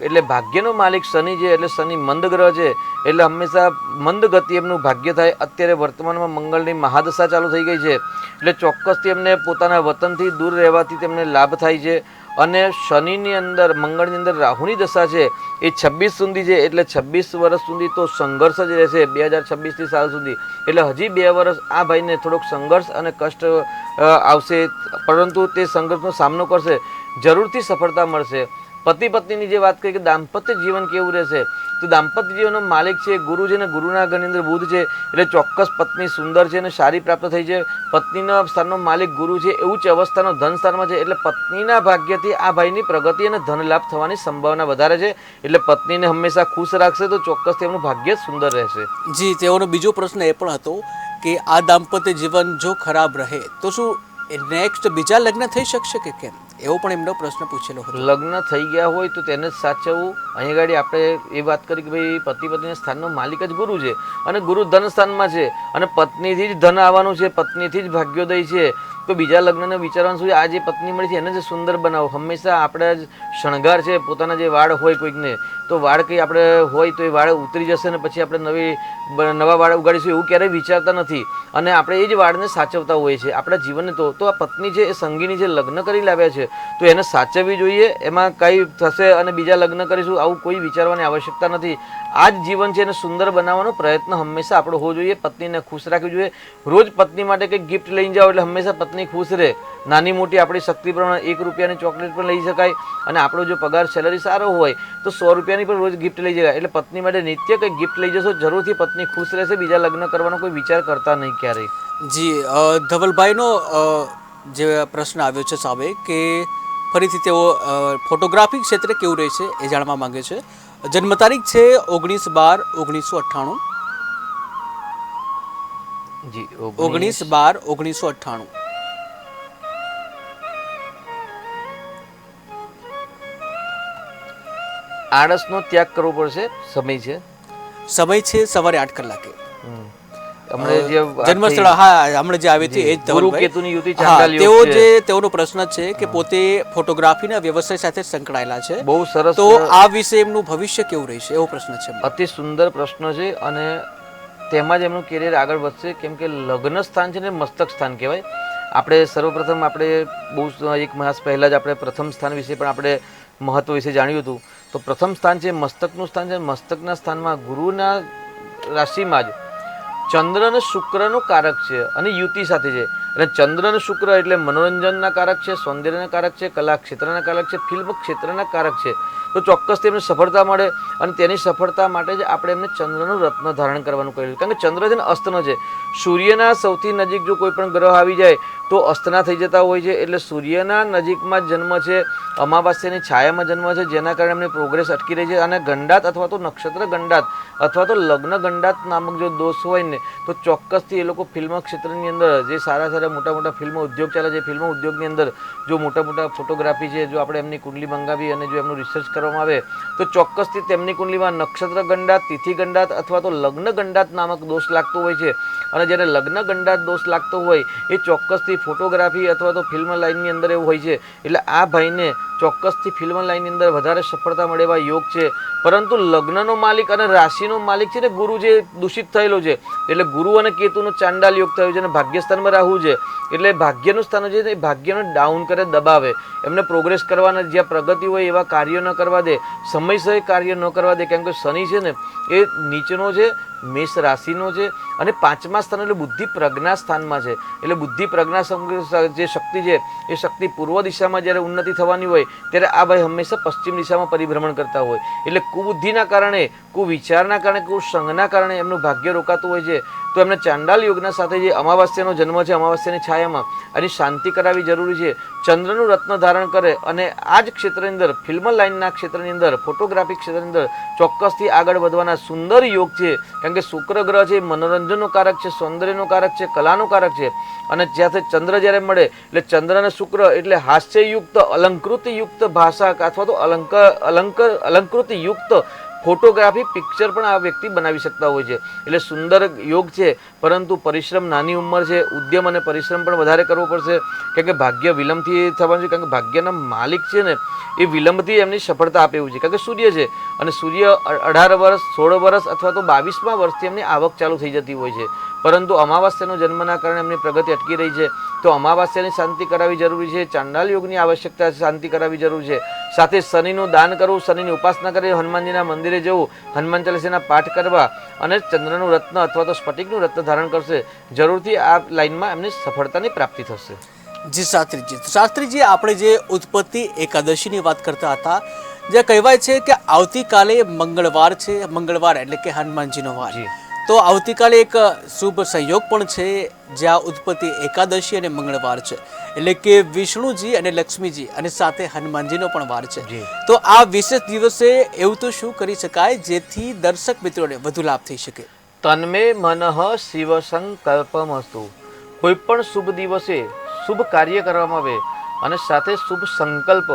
S2: એટલે ભાગ્યનો માલિક શનિ છે એટલે શનિ મંદ ગ્રહ છે એટલે હંમેશા મંદ ગતિ એમનું ભાગ્ય થાય. અત્યારે વર્તમાનમાં મંગળની મહાદશા ચાલુ થઈ ગઈ છે એટલે ચોક્કસથી એમને પોતાના વતનથી દૂર રહેવાથી તેમને લાભ થાય છે. અને શનિની અંદર મંગળની અંદર રાહુની દશા છે એ 26 સુધી છે એટલે 26 વર્ષ સુધી તો સંઘર્ષ જ રહેશે 2026થી સાલ સુધી. એટલે હજી 2 વર્ષ આ ભાઈને થોડોક સંઘર્ષ અને કષ્ટ આવશે, પરંતુ તે સંઘર્ષનો સામનો કરશે, જરૂરથી સફળતા મળશે. પતિ પત્નીની જે વાત કરીએ કે દાંપત્ય જીવન કેવું રહેશે, તો દાંપત્ય જીવનનો માલિક છે ગુરુ છે ને ગુરુના ઘરની અંદર બુધ છે એટલે ચોક્કસ પત્ની સુંદર છે અને સારી પ્રાપ્ત થઈ છે. પત્નીના સ્થાનનો માલિક ગુરુ છે એવું જ અવસ્થાનો ધન સ્થાનમાં છે એટલે પત્નીના ભાગ્યથી આ ભાઈની પ્રગતિ અને ધન લાભ થવાની સંભાવના વધારે છે. એટલે પત્નીને હંમેશા ખુશ રાખશે તો ચોક્કસ તેમનું ભાગ્ય સુંદર રહેશે.
S1: જી, તેઓનો બીજો પ્રશ્ન એ પણ હતો કે આ દાંપત્ય જીવન જો ખરાબ રહે તો શું નેક્સ્ટ બીજા લગ્ન થઈ શકશે કે કેમ, એવો પણ એમનો પ્રશ્ન પૂછેલો હતો.
S2: લગ્ન થઈ ગયા હોય તો તેને જ સાચવવું. અહીં ગાડી આપણે એ વાત કરી કે ભાઈ પતિ પત્નીના સ્થાનનો માલિક જ ગુરુ છે અને ગુરુ ધન સ્થાનમાં છે અને પત્નીથી જ ધન આવવાનું છે, પત્નીથી જ ભાગ્યોદય છે. તો બીજા લગ્નને વિચારવાનું શું? આ જે પત્ની મળી છે એને જ સુંદર બનાવો. હંમેશા આપણે જ શણગાર છે પોતાના જે વાળ હોય કોઈકને, તો વાળ કંઈ આપણે હોય તો એ વાળ ઉતરી જશે ને પછી આપણે નવા વાળ ઉગાડીશું એવું ક્યારેય વિચારતા નથી અને આપણે એ જ વાળને સાચવતા હોઈએ છીએ આપણા જીવનને. તો આ પત્ની છે એ સંગીની જે લગ્ન કરી લાવ્યા છે તો એને સાચવવી જોઈએ. એમાં કંઈ થશે અને બીજા લગ્ન કરીશું આવું કોઈ વિચારવાની આવશ્યકતા નથી. આ જ જીવન છે એને સુંદર બનાવવાનો પ્રયત્ન હંમેશા આપણો હોવો જોઈએ. પત્નીને ખુશ રાખવી જોઈએ. રોજ પત્ની માટે કંઈક ગિફ્ટ લઈને જાઓ એટલે હંમેશા પત્ની ખુશ રહે. નાની મોટી આપણી શક્તિ પ્રમાણે 1 રૂપિયાની ચોકલેટ પણ લઈ શકાય અને આપણો જો પગાર સેલરી સારો હોય તો 100 રૂપિયાની પણ રોજ ગિફ્ટ લઈ શકાય. એટલે પત્ની માટે નિત્ય કંઈક ગિફ્ટ લઈ જશો જરૂરથી પત્ની ખુશ રહેશે. બીજા લગ્ન કરવાનો કોઈ વિચાર કરતા નહીં ક્યારેય.
S1: જી, ધવલભાઈનો જે પ્રશ્ન આવ્યો છે સામે કે ફરીથી તેઓ ફોટોગ્રાફી ક્ષેત્રે કેવું રહે છે એ જાણવા માંગે છે. જન્મ તારીખ છે 19/12/1998.
S2: જી
S1: 19/12/1998.
S2: આળસનો ત્યાગ કરવો પડશે. સમય છે
S1: સવારે 8 કલાકે.
S2: હમણાં જે
S1: જન્મસ્થળ હમણાં જે આવી હતી એ જ
S2: ગુરુ કેતુની યુતિ ચાંડાલ
S1: તેઓ
S2: યોગ છે.
S1: તેઓનો પ્રશ્ન છે કે પોતે ફોટોગ્રાફીના વ્યવસાય સાથે સંકળાયેલા છે.
S2: બહુ સરસ.
S1: તો આ વિશે એમનું ભવિષ્ય કેવું રહેશે એવો પ્રશ્ન છે.
S2: અતિ સુંદર પ્રશ્ન છે અને તેમાં જ એમનું કેરિયર આગળ વધશે. કેમ કે લગ્ન સ્થાન છે ને મસ્તક સ્થાન કહેવાય. આપણે સર્વપ્રથમ આપણે બહુ 1 માસ પહેલાં જ આપણે પ્રથમ સ્થાન વિશે પણ આપણે મહત્વ વિશે જાણ્યું હતું. તો પ્રથમ સ્થાન છે મસ્તકનું સ્થાન છે. મસ્તકના સ્થાનમાં ગુરુના રાશિમાં જ ચંદ્ર અને શુક્રનો કારક છે અને યુતિ સાથે છે. અને ચંદ્ર અને શુક્ર એટલે મનોરંજનના કારક છે, સૌંદર્યના કારક છે, કલા ક્ષેત્રના કારક છે, ફિલ્મ ક્ષેત્રના કારક છે. તો ચોક્કસ તેમને સફળતા મળે અને તેની સફળતા માટે જ આપણે એમને ચંદ્રનું રત્ન ધારણ કરવાનું કહ્યું. કારણ કે ચંદ્ર છે ને અસ્તનો છે. સૂર્યના સૌથી નજીક જો કોઈ પણ ગ્રહ આવી જાય તો અસ્તના થઈ જતા હોય છે. એટલે સૂર્યના નજીકમાં જન્મ છે, અમાવાસ્યાની છાયામાં જન્મ છે, જેના કારણે એમની પ્રોગ્રેસ અટકી રહી છે. અને ગંડાત અથવા તો નક્ષત્ર ગંડાત અથવા તો લગ્ન ગંડાત નામક જો દોષ હોય ને તો ચોક્કસથી એ લોકો ફિલ્મ ક્ષેત્રની અંદર જે સારા મોટા મોટા ફિલ્મ ઉદ્યોગ ચાલે છે, ફિલ્મ ઉદ્યોગની અંદર જો મોટા મોટા ફોટોગ્રાફી છે, જો આપણે એમની કુંડલી મંગાવી અને જો એમનું રિસર્ચ કરવામાં આવે તો ચોક્કસથી તેમની કુંડલીમાં નક્ષત્ર ગંડાત, તિથિ ગંડાત અથવા તો લગ્ન ગંડાત નામક દોષ લાગતો હોય છે. અને જ્યારે લગ્ન ગંડાત દોષ લાગતો હોય એ ચોક્કસથી ફોટોગ્રાફી અથવા તો ફિલ્મ લાઇનની અંદર એવું હોય છે. એટલે આ ભાઈને ચોક્કસથી ફિલ્મ લાઇનની અંદર વધારે સફળતા મળે એવા યોગ છે. પરંતુ લગ્નનો માલિક અને રાશિનો ભાગ્યનો માલિક છે ને ગુરુ જે દૂષિત થયેલો છે, એટલે ગુરુ અને કેતુનો ચાંડાલ યોગ થયો છે અને ભાગ્યસ્થાનમાં રાહુ છે, એટલે ભાગ્યનું સ્થાન છે એ ભાગ્યને ડાઉન કરે, દબાવે, એમને પ્રોગ્રેસ કરવાના, જ્યાં પ્રગતિ હોય એવા કાર્યો ન કરવા દે, સમયસર કાર્ય ન કરવા દે. કેમ કે શનિ છે ને એ નીચનો છે, મેષ રાશિનો છે અને 5મા સ્થાન એટલે બુદ્ધિ પ્રજ્ઞા સ્થાનમાં છે. એટલે બુદ્ધિ પ્રજ્ઞા જે શક્તિ છે એ શક્તિ પૂર્વ દિશામાં જ્યારે ઉન્નતિ થવાની હોય ત્યારે આ ભાઈ હંમેશા પશ્ચિમ દિશામાં પરિભ્રમણ કરતા હોય. એટલે કુબુદ્ધિના કારણે, કુવિચારના કારણે, કુસંગના કારણે એમનું ભાગ્ય રોકાતું હોય છે. તો એમને ચાંડાલ યોગના સાથે જે અમાવાસ્યાનો જન્મ છે, અમાવાસ્યાની છાયામાં એની શાંતિ કરાવવી જરૂરી છે. ચંદ્રનું રત્ન ધારણ કરે અને આ જ ક્ષેત્રની અંદર, ફિલ્મ લાઇનના ક્ષેત્રની અંદર, ફોટોગ્રાફી ક્ષેત્રની અંદર ચોક્કસથી આગળ વધવાના સુંદર યોગ છે. કારણ કે શુક્ર ગ્રહ છે મનોરંજનનો કારક છે, સૌંદર્યનો કારક છે, કલાનો કારક છે. અને જ્યાંથી ચંદ્ર જ્યારે મળે એટલે ચંદ્ર અને શુક્ર એટલે હાસ્યયુક્ત, અલંકૃતયુક્ત ભાષા અથવા તો અલંકૃતયુક્ત ફોટોગ્રાફી પિક્ચર પણ આ વ્યક્તિ બનાવી શકતા હોય છે. એટલે સુંદર યોગ છે, પરંતુ પરિશ્રમ, નાની ઉંમર છે, ઉદ્યમ અને પરિશ્રમ પણ વધારે કરવો પડશે. કારણ કે ભાગ્ય વિલંબથી થવાનું છે. કારણ કે ભાગ્યના માલિક છે ને એ વિલંબથી એમની સફળતા આપે એવું છે. કારણ કે સૂર્ય છે અને સૂર્ય 18 વર્ષ, 16 વર્ષ અથવા તો 22મા વર્ષથી એમની આવક ચાલુ થઈ જતી હોય છે. પરંતુ અમાવાસ્યાનો જન્મના કારણે એમની પ્રગતિ અટકી રહી છે. તો અમાવાસ્યાની શાંતિ કરાવવી જરૂરી છે. ચાંડાલ યોગની આવશ્યકતા શાંતિ કરાવવી જરૂરી છે. સાથે શનિનું દાન કરવું, શનિની ઉપાસના કરી, હનુમાનજીના મંદિરે જવું, હનુમાન ચાલીસાના પાઠ કરવા અને ચંદ્રનું રત્ન અથવા તો સ્ફટિકનું રત્ન ધારણ કરશે, જરૂરથી આ લાઈનમાં એમને સફળતાની પ્રાપ્તિ થશે.
S1: જી શાસ્ત્રીજી, આપણે જે ઉત્પત્તિ એકાદશીની વાત કરતા હતા, જે કહેવાય છે કે આવતીકાલે મંગળવાર છે, મંગળવાર એટલે કે હનુમાનજીનો વાર, તો આવતીકાલે એક શુભ સંયોગ પણ છે જ્યાં ઉત્પત્તિ એકાદશી અને મંગળવાર છે, એટલે કે વિષ્ણુજી અને લક્ષ્મીજી અને સાથે હનુમાનજીનો પણ વાર છે. તો આ વિશેષ દિવસે એવું તો શું કરી શકાય જેથી દર્શક મિત્રોને વધુ લાભ થઈ શકે?
S2: તન્મે મનઃ શિવ સંકલ્પમસ્તુ. કોઈ પણ શુભ દિવસે શુભ કાર્ય કરવામાં આવે અને સાથે શુભ સંકલ્પ.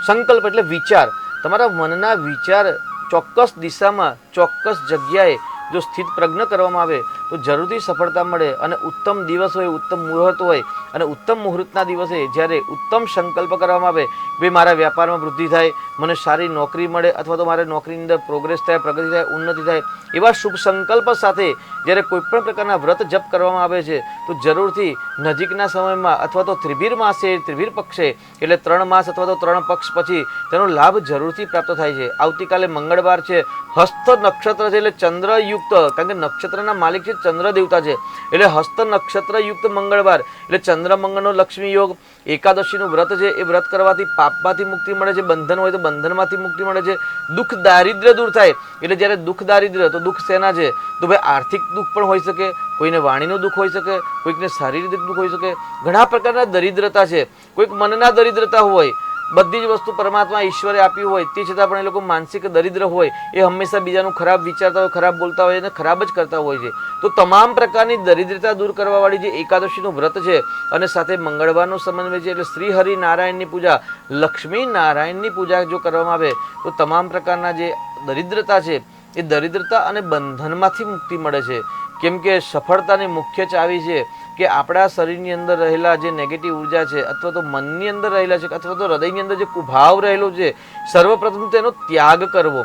S2: સંકલ્પ એટલે વિચાર. તમારા મનના વિચાર ચોક્કસ દિશામાં, ચોક્કસ જગ્યાએ જો સ્થિત પ્રજ્ઞ કરવામાં આવે તો જરૂરથી સફળતા મળે. અને ઉત્તમ દિવસ હોય, ઉત્તમ મુહૂર્ત હોય અને ઉત્તમ મુહૂર્તના દિવસે જ્યારે ઉત્તમ સંકલ્પ કરવામાં આવે કે મારા વ્યાપારમાં વૃદ્ધિ થાય, મને સારી નોકરી મળે અથવા તો મારે નોકરીની અંદર પ્રોગ્રેસ થાય, પ્રગતિ થાય, ઉન્નતિ થાય, એવા શુભ સંકલ્પ સાથે જ્યારે કોઈપણ પ્રકારના વ્રત જપ કરવામાં આવે છે તો જરૂરથી નજીકના સમયમાં અથવા તો ત્રિભીર માસે, ત્રિભીર પક્ષે એટલે 3 માસ અથવા તો 3 પક્ષ પછી તેનો લાભ જરૂરથી પ્રાપ્ત થાય છે. આવતીકાલે મંગળવાર છે, હસ્ત નક્ષત્ર છે એટલે ચંદ્રયુક્ત, કારણ કે નક્ષત્રના માલિક છે ચંદ્ર દેવતા છે, એટલે હસ્ત નક્ષત્રયુક્ત મંગળવાર એટલે ચંદ્ર મંગળનો લક્ષ્મી યોગ. એકાદશીનું વ્રત છે એ વ્રત કરવાથી પાપમાંથી મુક્તિ મળે છે, બંધન હોય તો બંધનમાંથી મુક્તિ મળે છે, દુઃખ દારિદ્ર્ય દૂર થાય. એટલે જ્યારે દુઃખ દારિદ્ર્ય, તો દુઃખ શેના છે? તો ભાઈ આર્થિક દુઃખ પણ હોઈ શકે, કોઈને વાણીનું દુઃખ હોઈ શકે, કોઈકને શારીરિક દુઃખ હોઈ શકે, ઘણા પ્રકારના દરિદ્રતા છે, કોઈક મનના દરિદ્રતા હોય. બધી જ વસ્તુ પરમાત્મા ઈશ્વરે આપી હોય તે છતાં પણ એ લોકો માનસિક દરિદ્ર હોય, એ હંમેશા બીજાનું ખરાબ વિચારતા હોય, ખરાબ બોલતા હોય અને ખરાબ જ કરતા હોય છે. તો તમામ પ્રકારની દરિદ્રતા દૂર કરવાવાળી જે એકાદશીનું વ્રત છે અને સાથે મંગળવારનો સમન્વય છે, એટલે શ્રી હરિ નારાયણની પૂજા, લક્ષ્મી નારાયણની પૂજા જો કરવામાં આવે તો તમામ પ્રકારના જે દરિદ્રતા છે એ દરિદ્રતા અને બંધનમાંથી મુક્તિ મળે છે. કેમ કે સફળતાની મુખ્ય ચાવી છે કે આપણા શરીરની અંદર રહેલા જે નેગેટિવ ઉર્જા છે અથવા તો મનની અંદર રહેલા છે અથવા તો હૃદયની અંદર જે કુભાવ રહેલો છે, સર્વપ્રથમ તેનો ત્યાગ કરવો,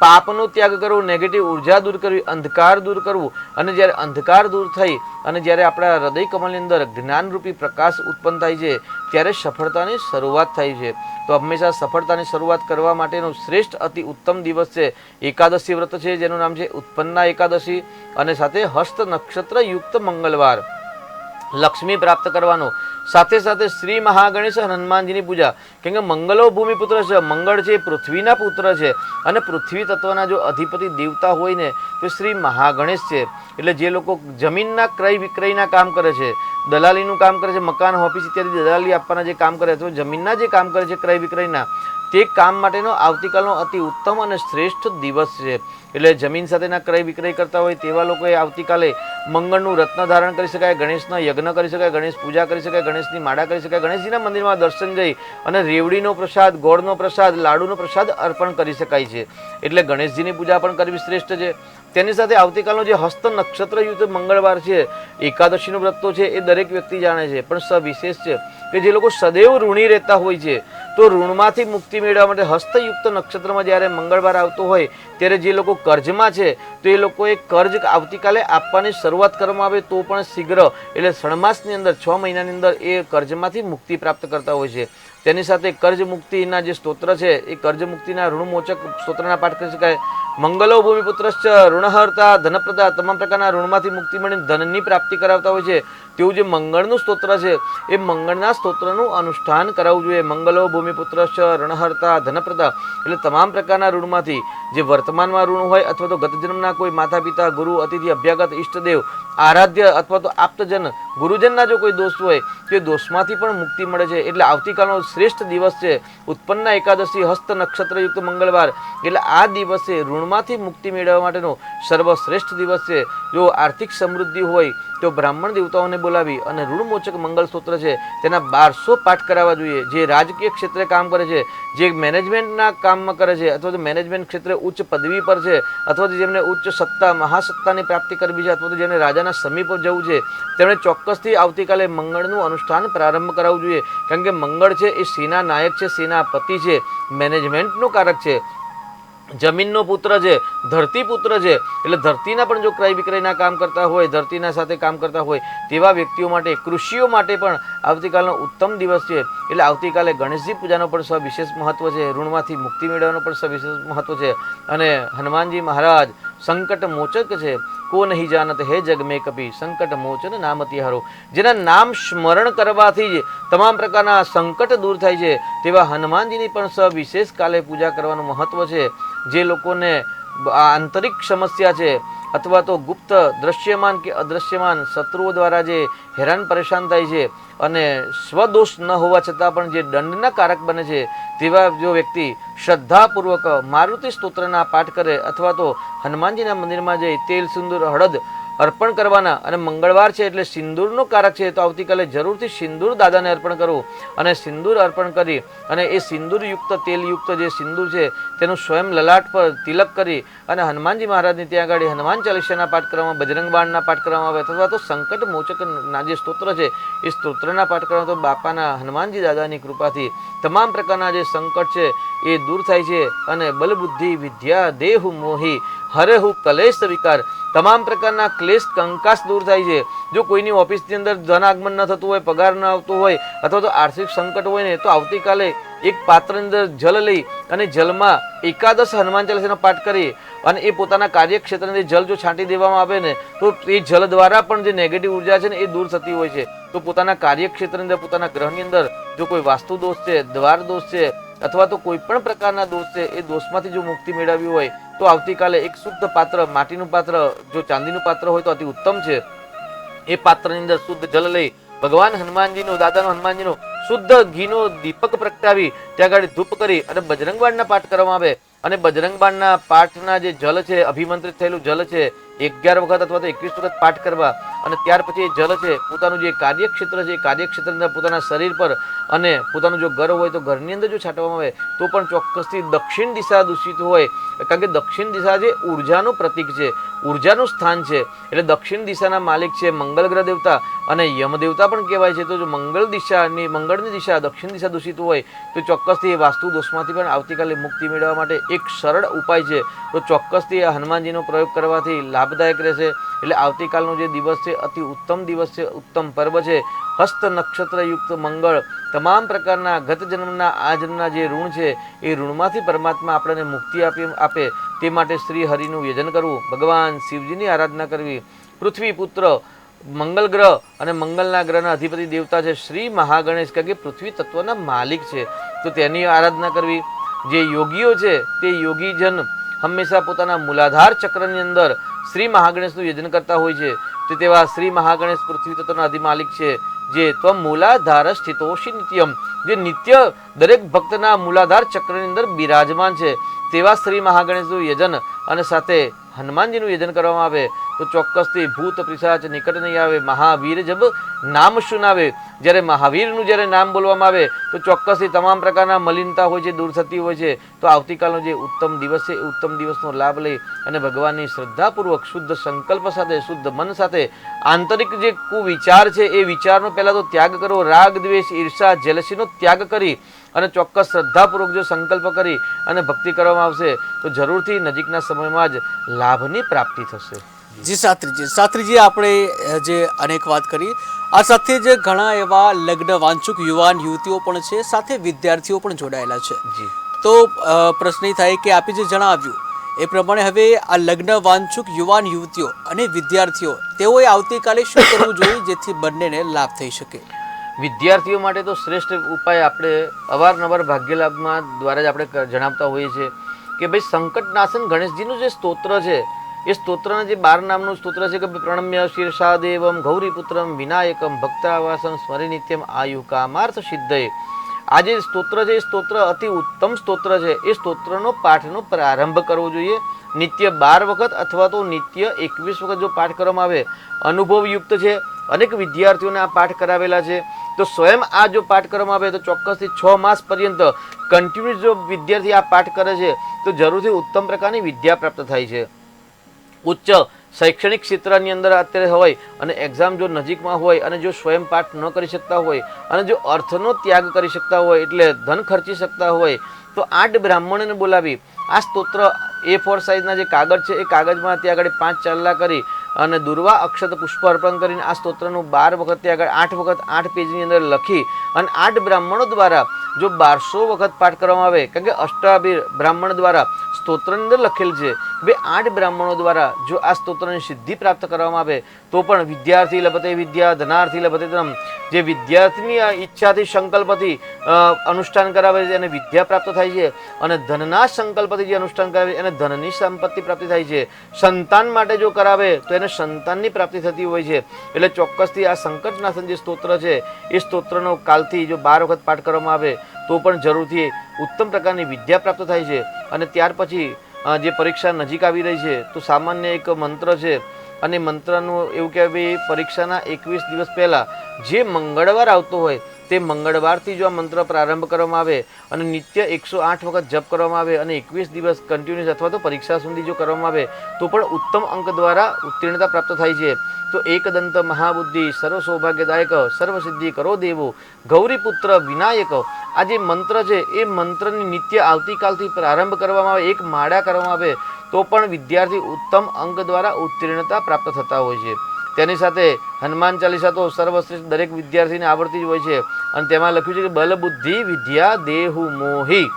S2: પાપનો ત્યાગ કરવો, નેગેટિવ ઉર્જા દૂર કરવી, અંધકાર દૂર કરવું. અને જ્યારે અંધકાર દૂર થઈ અને જ્યારે આપણા હૃદય કમલની અંદર જ્ઞાનરૂપી પ્રકાશ ઉત્પન્ન થાય છે ત્યારે સફળતાની શરૂઆત થાય છે. તો હંમેશા સફળતાની શરૂઆત કરવા માટેનો શ્રેષ્ઠ અતિ ઉત્તમ દિવસ છે એકાદશી વ્રત છે, જેનું નામ છે ઉત્પન્ના એકાદશી. અને સાથે હસ્ત નક્ષત્ર યુક્ત મંગળવાર લક્ષ્મી પ્રાપ્ત કરવાનો. સાથે સાથે શ્રી મહાગણેશ હનુમાનજીની પૂજા. કેમ કે મંગલો ભૂમિપુત્ર છે, મંગળ છે પૃથ્વીના પુત્ર છે અને પૃથ્વી તત્વના જો અધિપતિ દેવતા હોય ને તો શ્રી મહાગણેશ છે. એટલે જે લોકો જમીનના ક્રય વિક્રયના કામ કરે છે, દલાલીનું કામ કરે છે, મકાન ઓફિસ ઇત્યાદિ દલાલી આપવાના જે કામ કરે છે, જમીનના જે કામ કરે છે ક્રય વિક્રયના, તે કામ માટેનો આવતીકાલનો અતિ ઉત્તમ અને શ્રેષ્ઠ દિવસ છે. એટલે જમીન સાથેના ક્રય વિક્રય કરતા હોય તેવા લોકોએ આવતીકાલે મંગળનું રત્ન ધારણ કરી શકાય, ગણેશનો યજ્ઞ કરી શકાય, ગણેશ પૂજા કરી શકાય, ગણેશની માળા કરી શકાય, ગણેશજીના મંદિરમાં દર્શન જઈ અને રેવડીનો પ્રસાદ, ગોળનો પ્રસાદ, લાડુનો પ્રસાદ અર્પણ કરી શકાય છે. એટલે ગણેશજીની પૂજા પણ કરવી શ્રેષ્ઠ છે. તેની સાથે આવતીકાલનો જે હસ્ત નક્ષત્રયુક્ત મંગળવાર છે, એકાદશીનું વ્રત તો છે એ દરેક વ્યક્તિ જાણે છે, પણ સવિશેષ છે કે જે લોકો સદૈવ ઋણી રહેતા હોય છે, તો ઋણમાંથી મુક્તિ મેળવવા માટે હસ્તયુક્ત નક્ષત્રમાં જ્યારે મંગળવાર આવતો હોય ત્યારે જે લોકો કર્જમાં છે તો એ લોકોએ કર્જ આવતીકાલે આપવાની શરૂઆત કરવામાં આવે તો પણ શીઘ્ર એટલે 6 માસની અંદર 6 મહિનાની અંદર એ કર્જમાંથી મુક્તિ પ્રાપ્ત કરતા હોય છે. તેની સાથે કર્જ મુક્તિના જે સ્તોત્ર છે એ કર્જ મુક્તિના ઋણમોચક સ્તોત્રના પાઠ કરી શકાય. મંગલો ભૂમિપુત્રશ્ચ ઋણહર્તા ધનપ્રદા, તમામ પ્રકારના ઋણમાંથી મુક્તિ મળી ધનની પ્રાપ્તિ કરાવતા હોય છે તેવું જે મંગળનું સ્તોત્ર છે એ મંગળના સ્તોત્રનું અનુષ્ઠાન કરાવવું જોઈએ. મંગલો ભૂમિપુત્રશ્ચ ઋણહર્તા ધનપ્રદા એટલે તમામ પ્રકારના ઋણમાંથી જે વર્તમાનમાં ઋણ હોય અથવા તો ગત જન્મના કોઈ માતા પિતા ગુરુ અતિથિ અભ્યાગત ઈષ્ટદેવ આરાધ્ય અથવા તો આપ્તજન ગુરુજનના જો કોઈ દોષ હોય તે દોષમાંથી પણ મુક્તિ મળે છે. એટલે આવતીકાલનો શ્રેષ્ઠ દિવસ છે ઉત્પન્ન એકાદશી હસ્ત નક્ષત્રયુક્ત મંગળવાર, એટલે આ દિવસે ઋણમાંથી મુક્તિ મેળવવા માટેનો સર્વશ્રેષ્ઠ દિવસ છે. જો આર્થિક સમૃદ્ધિ હોય તો બ્રાહ્મણ દેવતાઓને બોલાવી અને ઋણમોચક મંગળ સ્તોત્ર છે તેના 1200 પાઠ કરાવવા જોઈએ. જે રાજકીય ક્ષેત્રે કામ કરે છે, જે મેનેજમેન્ટના કામમાં કરે છે અથવા તો મેનેજમેન્ટ ક્ષેત્રે ઉચ્ચ પદવી પર છે અથવા તો જેમને ઉચ્ચ સત્તા મહાસત્તાની પ્રાપ્તિ કરવી છે અથવા તો જેને રાજાના સમીપ જવું છે તેમણે ચોક્કસથી આવતીકાલે મંગળનું અનુષ્ઠાન પ્રારંભ કરાવવું જોઈએ. કારણ કે મંગળ છે એ સેના નાયક છે, સેનાપતિ છે, મેનેજમેન્ટનું કારક છે, જમીનનો પુત્ર છે, ધરતી પુત્ર છે. એટલે ધરતીના પણ જો ક્રય વિક્રયના કામ કરતા હોય, ધરતીના સાથે કામ કરતા હોય તેવા વ્યક્તિઓ માટે, કૃષિઓ માટે પણ આવતીકાલનો ઉત્તમ દિવસ છે. એટલે આવતીકાલે ગણેશજી પૂજાનો પણ સવિશેષ મહત્વ છે, ઋણમાંથી મુક્તિ મેળવવાનો પણ સવિશેષ મહત્વ છે. અને હનુમાનજી મહારાજ સંકટ મોચક છે, કો નહીં જાનત હે જગ મેં કભી સંકટ મોચન નામ તિહારો, જેના નામ સ્મરણ કરવાથી જ તમામ પ્રકારના સંકટ દૂર થાય છે તેવા હનુમાનજીની પણ સવિશેષ કાલે પૂજા કરવાનું મહત્વ છે. જે લોકોને આંતરિક સમસ્યા છે અથવા તો ગુપ્ત દ્રશ્યમાન કે અદ્રશ્યમાન શત્રુઓ દ્વારા જે હેરાન પરેશાન થાય છે અને સ્વદોષ ન હોવા છતાં પણ જે દંડના કારક બને છે તેવા જો વ્યક્તિ શ્રદ્ધાપૂર્વક મારુતિ સ્તોત્રના પાઠ કરે અથવા તો હનુમાનજીના મંદિરમાં જઈ તેલ સિંદૂર હળદ અર્પણ કરવાના. અને મંગળવાર છે એટલે સિંદૂરનો કારક છે તો આવતીકાલે જરૂરથી સિંદૂર દાદાને અર્પણ કરવું અને સિંદૂર અર્પણ કરી અને એ સિંદૂરયુક્ત તેલયુક્ત જે સિંદૂર છે તેનું સ્વયં લલાટ પર તિલક કરી અને હનુમાનજી મહારાજની ત્યાં આગળ હનુમાન ચાલીસાના પાઠ કરવામાં, બજરંગ બાણના પાઠ કરવામાં આવે અથવા તો સંકટ મોચકના જે સ્તોત્ર છે એ સ્તોત્રના પાઠ કરવામાં તો બાપાના હનુમાનજી દાદાની કૃપાથી તમામ પ્રકારના જે સંકટ છે એ દૂર થાય છે અને બલબુદ્ધિ વિદ્યા દેહુ મોહી હરેહુ કલેશ વિકાર તમામ પ્રકારના ક્લેશ કંકાસ દૂર થાય છે. જો કોઈની ઓફિસની અંદર ધન આગમન ન થતું હોય, પગાર ન આવતો હોય અથવા તો આર્થિક સંકટ હોય ને તો આવતીકાલે એક પાત્રની અંદર જલ લઈ અને જલમાં એકાદશ હનુમાન ચાલીસાનો પાઠ કરી અને એ પોતાના કાર્યક્ષેત્રની અંદર જલ જો છાંટી દેવામાં આવે ને તો એ જલ દ્વારા પણ જે નેગેટિવ ઉર્જા છે ને એ દૂર થતી હોય છે. તો પોતાના કાર્યક્ષેત્રની અંદર, પોતાના ગ્રહની અંદર જો કોઈ વાસ્તુ દોષ છે, દ્વાર દોષ છે અથવા તો કોઈ પણ પ્રકારના દોષ છે એ દોષમાંથી જો મુક્તિ મેળવવી હોય તો આવતીકાલે એક શુદ્ધ પાત્ર, માટીનું પાત્ર, જો ચાંદીનું પાત્ર હોય તો અતિ ઉત્તમ છે. એ પાત્રની અંદર શુદ્ધ જલ લઈ ભગવાન હનુમાનજીનું, દાદાનો હનુમાનજીનું શુદ્ધ ઘીનો દીપક પ્રગટાવી ત્યાં આગળ ધૂપ કરી અને બજરંગ બાણના પાઠ કરવામાં આવે. અને બજરંગ બાણના પાઠના જે જલ છે, અભિમંત્રિત થયેલું જલ છે 11 વખત અથવા તો 21 વખત પાઠ કરવા અને ત્યાર પછી એ જલ છે પોતાનું જે કાર્યક્ષેત્ર છે એ કાર્યક્ષેત્રની અંદર પોતાના શરીર પર અને પોતાનું જો ઘર હોય તો ઘરની અંદર જો છાંટવામાં આવે તો પણ ચોક્કસથી દક્ષિણ દિશા દૂષિત હોય. કારણ કે દક્ષિણ દિશા જે ઉર્જાનું પ્રતીક છે, ઉર્જાનું સ્થાન છે. એટલે દક્ષિણ દિશાના માલિક છે મંગળ ગ્રહ દેવતા અને યમ દેવતા પણ કહેવાય છે. તો જો મંગળની દિશા દક્ષિણ દિશા દૂષિત હોય તો ચોક્કસથી એ વાસ્તુ દોષમાંથી પણ આવતીકાલે મુક્તિ મેળવવા માટે એક સરળ ઉપાય છે. તો ચોક્કસથી આ હનુમાનજીનો પ્રયોગ કરવાથી લાભદાયક રહેશે. એટલે આવતીકાલનો જે દિવસ છે અતિ ઉત્તમ દિવસ છે, ઉત્તમ પર્વ છે. હસ્ત નક્ષત્રયુક્ત મંગળ તમામ પ્રકારના ગત જન્મના આ જન્મના જે ઋણ છે એ ઋણમાંથી પરમાત્મા આપણને મુક્તિ આપે તે માટે શ્રી હરિનું યજન કરવું, ભગવાન શિવજીની આરાધના કરવી. પૃથ્વી પુત્ર મંગલ ગ્રહ અને મંગલના ગ્રહના અધિપતિ દેવતા છે શ્રી મહાગણેશ, કારણ કે પૃથ્વી તત્વના માલિક છે તો તેની આરાધના કરવી. જે યોગીઓ છે તે યોગીજન હંમેશા પોતાના મૂલાધાર ચક્રની અંદર શ્રી મહાગણેશનું યજન કરતા હોય છે. તો તેવા શ્રી મહાગણેશ પૃથ્વી તત્વના અધિમાલિક છે. જે ત્વમ મૂલાધાર સ્થિતોષિ નિત્યમ, જે નિત્ય દરેક ભક્તના મૂલાધાર ચક્રની અંદર બિરાજમાન છે તેવા શ્રી મહાગણેશનું યજન અને સાથે હનુમાનજીનું યજન કરવામાં આવે તો ચોક્કસથી ભૂત પિશાચ નિકટ નહીં આવે. મહાવીર જબ નામ સુનાવે, જ્યારે મહાવીરનું જ્યારે નામ બોલવામાં આવે તો ચોક્કસથી તમામ પ્રકારના મલિનતા હોય છે દૂર થતી હોય છે. તો આવતીકાલનો જે ઉત્તમ દિવસ છે એ ઉત્તમ દિવસનો લાભ લઈ અને ભગવાનની શ્રદ્ધાપૂર્વક શુદ્ધ સંકલ્પ સાથે શુદ્ધ મન સાથે આંતરિક જે કુવિચાર છે એ વિચારનો પહેલાં તો ત્યાગ કરો. રાગ દ્વેષ ઈર્ષા જેલસીનો ત્યાગ કરી અને ચોક્કસ શ્રદ્ધાપૂર્વક જો સંકલ્પ કરી અને ભક્તિ કરવામાં આવશે તો જરૂરથી નજીકના સમયમાં જ લાભની પ્રાપ્તિ થશે.
S1: જી શાસ્ત્રીજી આપણે જે અનેક વાત કરી, આ સાથે જ ઘણા એવા લગ્ન વાંચુક યુવાન યુવતીઓ પણ છે, સાથે વિદ્યાર્થીઓ પણ જોડાયેલા છે.
S2: જી,
S1: તો પ્રશ્ન એ થાય કે આપે જે જણાવ્યું એ પ્રમાણે હવે આ લગ્ન વાંચુક યુવાન યુવતીઓ અને વિદ્યાર્થીઓ તેઓએ આવતીકાલે શું કરવું જોઈએ જેથી બંનેને લાભ થઈ શકે?
S2: વિદ્યાર્થીઓ માટે તો શ્રેષ્ઠ ઉપાય આપણે અવારનવાર ભાગ્યલાભમાં દ્વારા જ આપણે જણાવતા હોઈએ છીએ કે ભાઈ સંકટનાશન ગણેશજીનું જે સ્તોત્ર છે એ સ્તોત્રના જે 12 નામનું સ્તોત્ર છે કે પ્રણમ્ય શીર્ષાદેવમ ગૌરીપુત્રમ વિનાયકમ ભક્તાવાસમ સ્મરી નિત્યમ આયુ કામાર્થ સિદ્ધયે. આ જે સ્તોત્ર છે એ સ્તોત્ર અતિ ઉત્તમ સ્તોત્ર છે. એ સ્તોત્રનો પાઠનો પ્રારંભ કરવો જોઈએ. નિત્ય 12 વખત અથવા તો નિત્ય 21 વખત જો પાઠ કરવામાં આવે, અનુભવયુક્ત છે, અનેક વિદ્યાર્થીઓને આ પાઠ કરાવેલા છે, તો સ્વયં આ જો પાઠ કરવામાં આવે તો ચોક્કસથી 6 માસ પર્યંત કન્ટિન્યુઅસ જો વિદ્યાર્થી આ પાઠ કરે છે તો જરૂરથી ઉત્તમ પ્રકારની વિદ્યા પ્રાપ્ત થાય છે. ઉચ્ચ શૈક્ષણિક ક્ષેત્રની અંદર અત્યારે હોય અને એક્ઝામ જો નજીકમાં હોય અને જો સ્વયં પાઠ ન કરી શકતા હોય અને જો અર્થનો ત્યાગ કરી શકતા હોય એટલે ધન ખર્ચી શકતા હોય તો 8 બ્રાહ્મણોને બોલાવી આ સ્તોત્ર A4 સાઇઝના જે કાગળ છે એ કાગળમાં ત્યાં આગળ 5 ચાલ્લા કરી અને દુર્વા અક્ષત પુષ્પ અર્પણ કરીને આ સ્તોત્રનું 12 વખત ત્યાં આગળ 8 વખત 8 પેજની અંદર લખી અને 8 બ્રાહ્મણો દ્વારા જો 1200 વખત પાઠ કરવામાં આવે, કારણ કે અષ્ટાબીર બ્રાહ્મણ દ્વારા સ્તોત્રની અંદર લખેલ છે કે ભાઈ 8 બ્રાહ્મણો દ્વારા જો આ સ્તોત્રની સિદ્ધિ પ્રાપ્ત કરવામાં આવે તો પણ વિદ્યાર્થી લભતે વિદ્યા ધનાર્થી લભતે ધનમ, જે વિદ્યાર્થીની ઈચ્છાથી સંકલ્પથી અનુષ્ઠાન કરાવે છે અને વિદ્યા પ્રાપ્ત થાય છે અને ધનના સંકલ્પથી જે અનુષ્ઠાન કરાવે છે એને ધનની સંપત્તિ પ્રાપ્તિ થાય છે. સંતાન માટે જો કરાવે તો એને સંતાનની પ્રાપ્તિ થતી હોય છે. એટલે ચોક્કસથી આ સંકટનાશન જે સ્તોત્ર છે એ સ્તોત્રનો કાલથી જો 12 વખત પાઠ કરવામાં આવે તો પણ જરૂરથી ઉત્તમ પ્રકારની વિદ્યા પ્રાપ્ત થાય છે. અને ત્યાર પછી જે પરીક્ષા નજીક આવી રહી છે તો સામાન્ય એક મંત્ર છે અને મંત્રનું એવું કહેવાય પરીક્ષાના 21 દિવસ પહેલાં જે મંગળવાર આવતો હોય તે મંગળવારથી જો આ મંત્ર પ્રારંભ કરવામાં આવે અને નિત્ય 108 વખત જપ કરવામાં આવે અને 21 દિવસ કન્ટિન્યુઅસ અથવા તો પરીક્ષા સુધી જો કરવામાં આવે તો પણ ઉત્તમ અંક દ્વારા ઉત્તીર્ણતા પ્રાપ્ત થાય છે. તો એકદંત મહાબુદ્ધિ સર્વ સૌભાગ્યદાયક સર્વસિદ્ધિ કરો દેવો ગૌરીપુત્ર વિનાયક, આ જે મંત્ર છે એ મંત્રની નિત્ય આવતીકાલથી પ્રારંભ કરવામાં આવે, એક માળા કરવામાં આવે તો પણ વિદ્યાર્થી ઉત્તમ અંક દ્વારા ઉત્તીર્ણતા પ્રાપ્ત થતા હોય છે. તેની સાથે હનુમાન ચાલીસા તો સર્વશ્રેષ્ઠ દરેક વિદ્યાર્થીને આવડતી જ હોય છે અને તેમાં લખ્યું છે કે બલ બુદ્ધિ વિદ્યા દેહુ મોહી.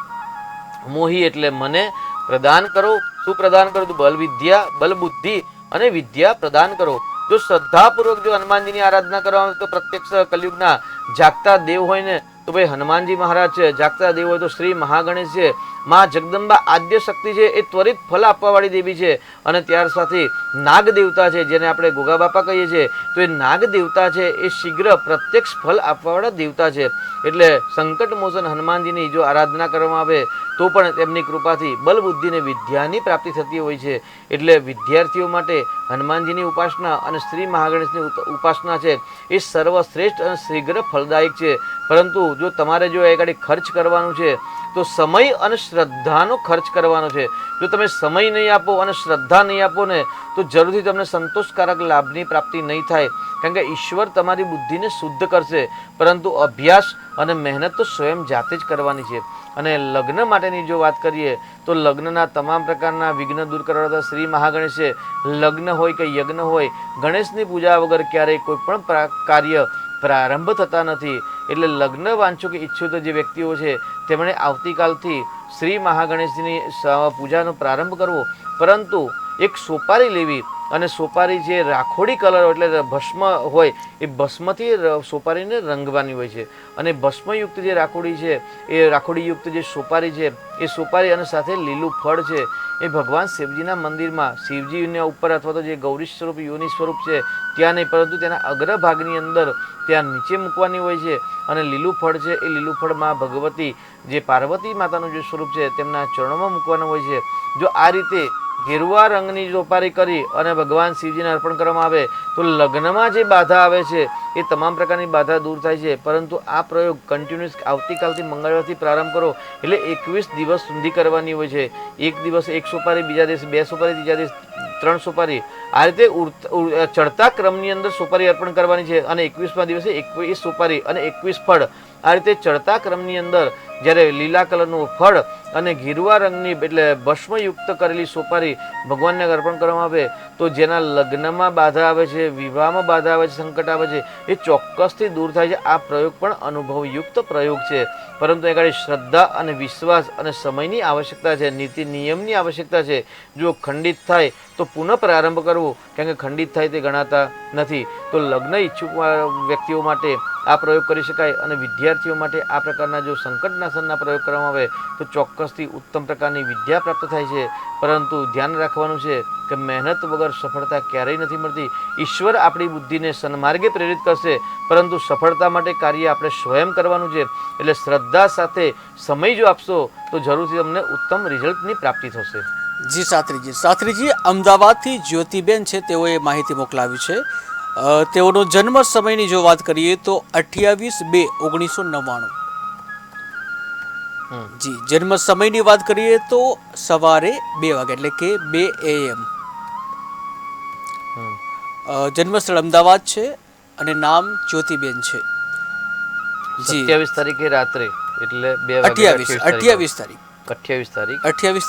S2: મોહી એટલે મને પ્રદાન કરો. શું પ્રદાન કરો? તો બલ વિદ્યા, બલ બુદ્ધિ અને વિદ્યા પ્રદાન કરો. જો શ્રદ્ધાપૂર્વક જો હનુમાનજીની આરાધના કરવામાં આવે તો પ્રત્યક્ષ કલયુગના જાગતા દેવ હોય ને તો ભાઈ હનુમાનજી મહારાજ છે, જાગતા દેવ હોય તો શ્રી મહાગણેશ છે, માં જગદંબા આદ્ય શક્તિ છે, એ ત્વરિત ફલ આપવાવાળી દેવી છે. અને ત્યાર સાથે નાગ દેવતા છે જેને આપણે ગોગા બાપા કહીએ છીએ, તો એ નાગ દેવતા છે એ શીઘ્ર પ્રત્યક્ષ ફલ આપવાવાળા દેવતા છે. એટલે સંકટ મોચન હનુમાનજીની જો આરાધના કરવામાં આવે તો પણ તેમની કૃપાથી બલ બુદ્ધિ અને વિદ્યાની પ્રાપ્તિ થતી હોય છે. એટલે વિદ્યાર્થીઓ માટે હનુમાનજીની ઉપાસના અને શ્રી મહાગણેશની ઉપાસના છે એ સર્વશ્રેષ્ઠ અને શીઘ્ર ફલદાયક છે. પરંતુ જો તમારે જો એ ગાડી ખર્ચ કરવાનું છે તો સમય અને શ્રદ્ધાનો ખર્ચ કરવાનો છે. જો તમે સમય નહીં આપો અને શ્રદ્ધા નહીં આપો ને તો જરૂરથી તમને સંતોષકારક લાભની પ્રાપ્તિ નહીં થાય. કારણ કે ઈશ્વર તમારી બુદ્ધિને શુદ્ધ કરશે, પરંતુ અભ્યાસ અને મહેનત તો સ્વયં જાતે જ કરવાની છે. અને લગ્ન માટેની જો વાત કરીએ તો લગ્નના તમામ પ્રકારના વિઘ્ન દૂર કરવાવાળા શ્રી મહાગણેશ છે. લગ્ન હોય કે યજ્ઞ હોય, ગણેશની પૂજા વગર ક્યારેય કોઈ પણ કાર્ય પ્રારંભ થતા નથી. એટલે લગ્ન વાંચુક ઈચ્છુક જે વ્યક્તિઓ છે તેમણે આવતીકાલથી શ્રી મહાગણેશજીની પૂજાનો પ્રારંભ કરવો. પરંતુ એક સોપારી લેવી અને સોપારી જે રાખોડી કલર એટલે ભસ્મ હોય એ ભસ્મથી સોપારીને રંગવાની હોય છે. અને ભસ્મયુક્ત જે રાખોડી છે એ રાખોડીયુક્ત જે સોપારી છે એ સોપારી અને સાથે લીલું ફળ છે એ ભગવાન શિવજીના મંદિરમાં શિવજીના ઉપર અથવા તો જે ગૌરી સ્વરૂપ યોની સ્વરૂપ છે ત્યાં નહીં, પરંતુ તેના અગ્રભાગની અંદર ત્યાં નીચે મૂકવાની હોય છે. અને લીલું ફળ છે એ લીલું ફળમાં ભગવતી જે પાર્વતી માતાનું જે સ્વરૂપ છે તેમના ચરણોમાં મૂકવાનું હોય છે. જો આ રીતે ગેરુઆ રંગની સોપારી કરી અને ભગવાન શિવજીને અર્પણ કરવામાં આવે તો લગ્નમાં જે બાધા આવે છે એ તમામ પ્રકારની બાધા દૂર થાય છે. પરંતુ આ પ્રયોગ કન્ટિન્યુઅસ આવતીકાલથી મંગળવારથી પ્રારંભ કરો એટલે 21 દિવસ સુધી કરવાની હોય છે. એક દિવસ 1 સોપારી, બીજા દિવસે 2 સોપારી, ત્રીજા દિવસે 3 સોપારી, આ રીતે ચડતા ક્રમની અંદર સોપારી અર્પણ કરવાની છે. અને 21મા દિવસે 21 સોપારી અને 21 ફળ, આ રીતે ચડતા ક્રમની અંદર જ્યારે લીલા કલરનું ફળ અને ગીરવા રંગની એટલે ભસ્મયુક્ત કરેલી સોપારી ભગવાનને અર્પણ કરવામાં આવે તો જેના લગ્નમાં બાધા આવે છે, વિવાહમાં બાધા આવે છે, સંકટ આવે છે, એ ચોક્કસથી દૂર થાય છે. આ પ્રયોગ પણ અનુભવયુક્ત પ્રયોગ છે. પરંતુ એ આગળ શ્રદ્ધા અને વિશ્વાસ અને સમયની આવશ્યકતા છે, નીતિ નિયમની આવશ્યકતા છે. જો ખંડિત થાય તો પુનઃ પ્રારંભ કરવો, કારણ કે ખંડિત થાય તે ગણાતા નથી. તો લગ્ન ઈચ્છુક વ્યક્તિઓ માટે આ પ્રયોગ કરી શકાય અને વિદ્યાર્થીઓ માટે આ પ્રકારના જો સંકટનાશનના પ્રયોગ કરવામાં આવે તો ચોક્કસથી ઉત્તમ પ્રકારની વિદ્યા પ્રાપ્ત થાય છે. પરંતુ ધ્યાન રાખવાનું છે કે મહેનત વગર સફળતા ક્યારેય નથી મળતી. ઈશ્વર આપણી બુદ્ધિને સન્માર્ગે પ્રેરિત કરશે, પરંતુ સફળતા માટે કાર્ય આપણે સ્વયં કરવાનું છે. એટલે શ્રદ્ધા સાથે સમય જો આપશો તો જરૂરથી તમને ઉત્તમ રિઝલ્ટની પ્રાપ્તિ થશે.
S1: જી શાસ્ત્રીજી અમદાવાદથી જ્યોતિબેન છે, તેઓએ માહિતી મોકલાવી છે. તેઓનો જન્મ સમયની જો વાત કરીએ તો 28/2/1999. જી, જન્મ સમયની વાત કરીએ તો સવારે 2 વાગે એટલે કે 2 AM. જન્મસ્થળ અમદાવાદ છે અને નામ જ્યોતિબેન છે. જી,
S2: 27 તારીખે રાત્રે એટલે 2 વાગે
S1: 28 તારીખ
S2: 28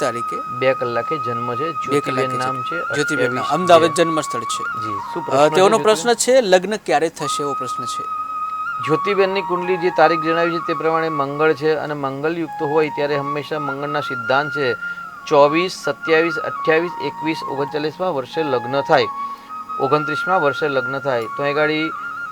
S2: તારીખે 2 કલાકે જન્મ છે. જ્યોતિબેન નામ છે,
S1: જ્યોતિબેન નામ, અમદાવાદ જન્મસ્થળ છે.
S2: જી. શું
S1: તેઓનો પ્રશ્ન છે લગ્ન ક્યારે થશે એવો પ્રશ્ન છે.
S2: જ્યોતિબેનની કુંડલી જે તારીખ જણાવી છે તે પ્રમાણે મંગળ છે અને મંગલયુક્ત હોય ત્યારે હંમેશા મંગળના સિદ્ધાંત છે 24, 27, 28, 21, 39મા વર્ષે લગ્ન થાય, 29મા વર્ષે લગ્ન થાય. તો એ ગાડી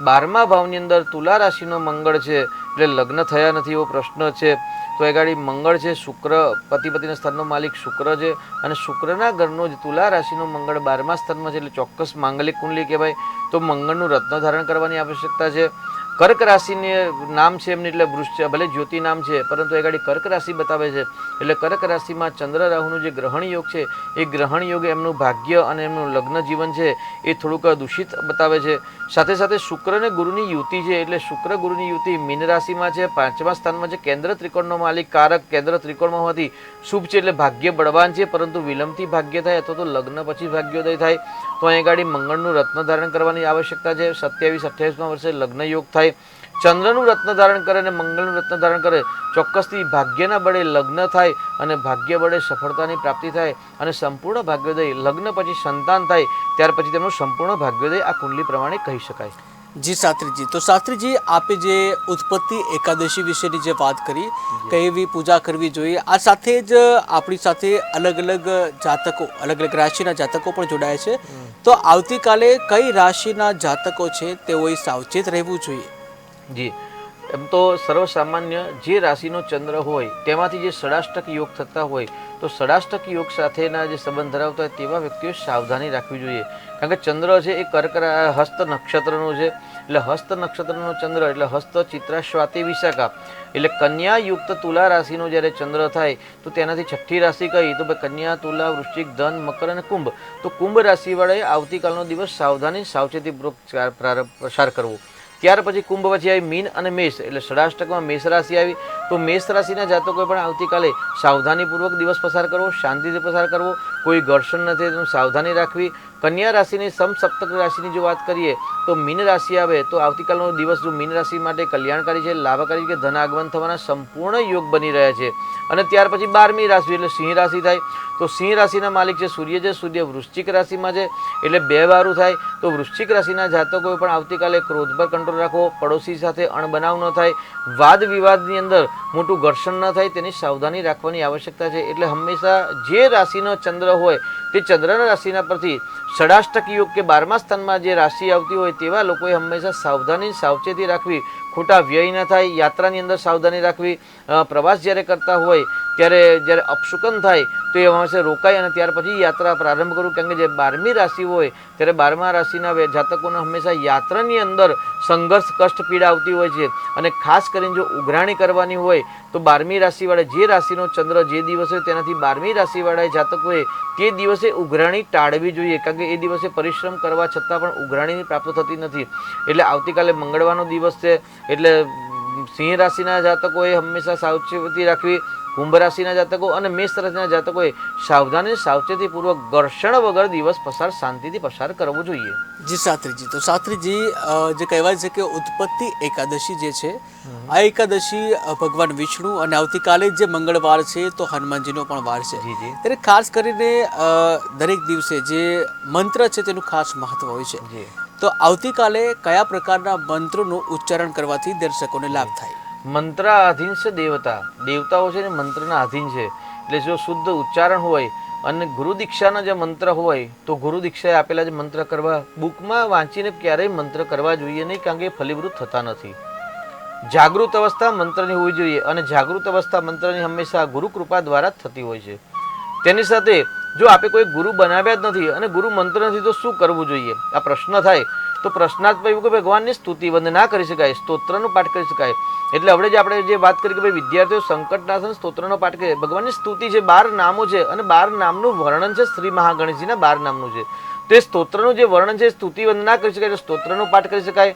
S2: 12મા ભાવની અંદર તુલા રાશિનો મંગળ છે એટલે લગ્ન થયા નથી એવો પ્રશ્ન છે. તો એ ગાડી મંગળ છે, શુક્ર પતિના સ્થાનનો માલિક શુક્ર છે અને શુક્રના ઘરનો જ તુલા રાશિનો મંગળ 12મા સ્થાનમાં છે એટલે ચોક્કસ માંગલિક કુંડલી કહેવાય. તો મંગળનું રત્ન ધારણ કરવાની આવશ્યકતા છે. કર્ક રાશિનું નામ છે એમની એટલે વૃશ્ચ, ભલે જ્યોતિ નામ છે પરંતુ એ ગાડી કર્ક રાશિ બતાવે છે. એટલે કર્ક રાશિમાં ચંદ્ર રાહુનું જે ગ્રહણ યોગ છે એ ગ્રહણ યોગ એમનું ભાગ્ય અને એમનું લગ્ન જીવન છે એ થોડુંક દૂષિત બતાવે છે. સાથે સાથે શુક્ર અને ગુરુની યુતિ છે એટલે શુક્ર ગુરુની યુતિ મીન રાશિમાં છે, 5મા સ્થાનમાં છે, કેન્દ્ર ત્રિકોણનો માલિક કારક કેન્દ્ર ત્રિકોણમાં હોવાથી શુભ છે એટલે ભાગ્ય બળવાન છે. પરંતુ વિલંબથી ભાગ્ય થાય અથવા તો લગ્ન પછી ભાગ્યોદય થાય તો અહીં ગાડી મંગળનું રત્ન ધારણ કરવાની આવશ્યકતા છે. 27-28મા વર્ષે લગ્ન યોગ થાય. ચંદ્રનું રત્ન ધારણ કરે અને મંગળનું રત્ન ધારણ કરે ચોક્કસથી ભાગ્યના બળે લગ્ન થાય અને ભાગ્ય બળે સફળતાની પ્રાપ્તિ થાય અને સંપૂર્ણ ભાગ્યોદય લગ્ન પછી સંતાન થાય ત્યાર પછી તેમનું સંપૂર્ણ ભાગ્યોદય આ કુંડલી પ્રમાણે કહી શકાય.
S1: જી શાસ્ત્રીજી, તો શાસ્ત્રીજી આપે જે ઉત્પત્તિ એકાદશી વિશેની જે વાત કરી કે એવી પૂજા કરવી જોઈએ, આ સાથે જ આપણી સાથે અલગ અલગ જાતકો, અલગ અલગ રાશિના જાતકો પણ જોડાય છે. તો આવતીકાલે કઈ રાશિના જાતકો છે તેઓએ સાવચેત રહેવું જોઈએ?
S2: જી, એમ તો સર્વસામાન્ય જે રાશિનો ચંદ્ર હોય તેમાંથી જે ષડાષ્ટક યોગ થતા હોય તો ષડાષ્ટક યોગ સાથેના જે સંબંધ ધરાવતા હોય તેવા વ્યક્તિઓ સાવધાની રાખવી જોઈએ. કારણ કે ચંદ્ર છે એ હસ્ત નક્ષત્રનો છે એટલે હસ્ત નક્ષત્રનો ચંદ્ર એટલે હસ્ત, ચિત્રા, સ્વાતિ, વિશાખા એટલે કન્યા યુક્ત તુલા રાશિનો જ્યારે ચંદ્ર થાય તો તેનાથી છઠ્ઠી રાશિ કઈ તો ભાઈ કન્યા, તુલા, વૃશ્ચિક, ધન, મકર અને કુંભ. તો કુંભ રાશિવાળાએ આવતીકાલનો દિવસ સાવધાની સાવચેતીપૂર્વક પ્રસાર કરવો. ત્યાર પછી કુંભ પછી આવી મીન અને મેષ એટલે ષડાષ્ટકમાં મેષ રાશિ આવી. તો મેષ રાશિના જાતકોએ પણ આવતીકાલે સાવધાનીપૂર્વક દિવસ પસાર કરવો, શાંતિથી પસાર કરવો, કોઈ ઘર્ષણ નથી તેનું સાવધાની રાખવી. કન્યા રાશિની સમસપ્તક રાશિની જો વાત કરીએ તો મીન રાશિ આવે તો આવતીકાલનો દિવસ જો મીન રાશિ માટે કલ્યાણકારી છે, લાભકારી છે, કે ધન આગમન થવાના સંપૂર્ણ યોગ બની રહ્યા છે. અને ત્યાર પછી 12મી રાશિ એટલે સિંહ રાશિ થાય. તો સિંહ રાશિના માલિક છે સૂર્ય છે, સૂર્ય વૃશ્ચિક રાશિમાં છે એટલે 2 વારું થાય. તો વૃશ્ચિક રાશિના જાતકોએ પણ આવતીકાલે ક્રોધ પર કંટ્રોલ રાખવો, પડોશી સાથે અણબનાવ ન થાય, વાદ વિવાદની અંદર મોટું ઘર્ષણ ન થાય તેની સાવધાની રાખવાની આવશ્યકતા છે. એટલે હંમેશા જે રાશિનો ચંદ્ર હોય તે ચંદ્રના રાશિના પરથી ષડાષ્ટક યોગ કે 12મા સ્થાનમાં જે રાશિ આવતી હોય તેવા લોકોએ હંમેશા સાવધાની સાવચેતી રાખવી ખોટા વ્યય ન થાય, યાત્રાની અંદર સાવધાની રાખવી, પ્રવાસ જ્યારે કરતા હોય ત્યારે જ્યારે અપશુકન થાય તો એ વર્ષે રોકાય અને ત્યાર પછી યાત્રા પ્રારંભ કરવું. કેમ કે જે 12મી રાશિ હોય ત્યારે 12મા રાશિના જાતકોને હંમેશા યાત્રાની અંદર સંઘર્ષ, કષ્ટ, પીડા આવતી હોય છે. અને ખાસ કરીને જો ઉઘરાણી કરવાની હોય તો 12મી રાશિવાળા, જે રાશિનો ચંદ્ર જે દિવસે હોય તેનાથી 12મી રાશિવાળા જાતકોએ તે દિવસે ઉઘરાણી ટાળવી જોઈએ. કારણ કે એ દિવસે પરિશ્રમ કરવા છતાં પણ ઉઘરાણીની પ્રાપ્ત થતી નથી. એટલે આવતીકાલે મંગળવારનો દિવસ છે, એટલે સિંહ રાશિના જાતકોએ હંમેશા સાવચેતી રાખવી. કુંભ રાશિના જાતકો અને મેષ રાશિના જાતકોએ સાવચેતીપૂર્વક ઘર્ષણ વગર દિવસ શાંતિથી પસાર કરવો જોઈએ.
S1: જી શાસ્ત્રીજી, તો શાસ્ત્રીજી જે કહેવાય છે કે ઉત્પત્તિ એકાદશી જે છે, આ એકાદશી ભગવાન વિષ્ણુ અને આવતીકાલે જે મંગળવાર છે તો હનુમાનજીનો પણ વાર છે. ત્યારે ખાસ કરીને દરેક દિવસે જે મંત્ર છે તેનું ખાસ મહત્વ હોય છે. તો આવતીકાલે કયા પ્રકારના મંત્રોનું ઉચ્ચારણ કરવાથી દર્શકોને લાભ થાય?
S2: મંત્ર આધીન છે દેવતા, દેવતાઓ છે ને મંત્રના આધીન છે. એટલે જો શુદ્ધ ઉચ્ચારણ હોય અને ગુરુ દીક્ષાના જે મંત્ર હોય તો ગુરુ દીક્ષાએ આપેલા જે મંત્ર કરવા, બુકમાં વાંચીને ક્યારેય મંત્ર કરવા જોઈએ નહીં, કારણ કે ફલીભૂત થતા નથી. જાગૃત અવસ્થા મંત્રની હોવી જોઈએ અને જાગૃત અવસ્થા મંત્રની હંમેશા ગુરુ કૃપા દ્વારા જ થતી હોય છે. તેની સાથે જો આપણે કોઈ ગુરુ બનાવ્યા જ નથી અને ગુરુ મંત્ર નથી તો શું કરવું જોઈએ? આ પ્રશ્ન થાય તો પ્રશ્નાર્થમાં એવું કે ભગવાનની સ્તુતિ વંદના કરી શકાય, સ્તોત્રનો પાઠ કરી શકાય. એટલે આપણે જે વાત કરી કે ભાઈ વિદ્યાર્થીઓ સંકટનાશન સ્તોત્રનો પાઠ કરે, ભગવાનની સ્તુતિ છે, 12 નામો છે અને 12 નામનું વર્ણન છે, શ્રી મહાગણેશજીના 12 નામનું છે. તો એ સ્તોત્રનું જે વર્ણન છે, સ્તુતિ વંદના કરી શકાય, સ્તોત્રનો પાઠ કરી શકાય.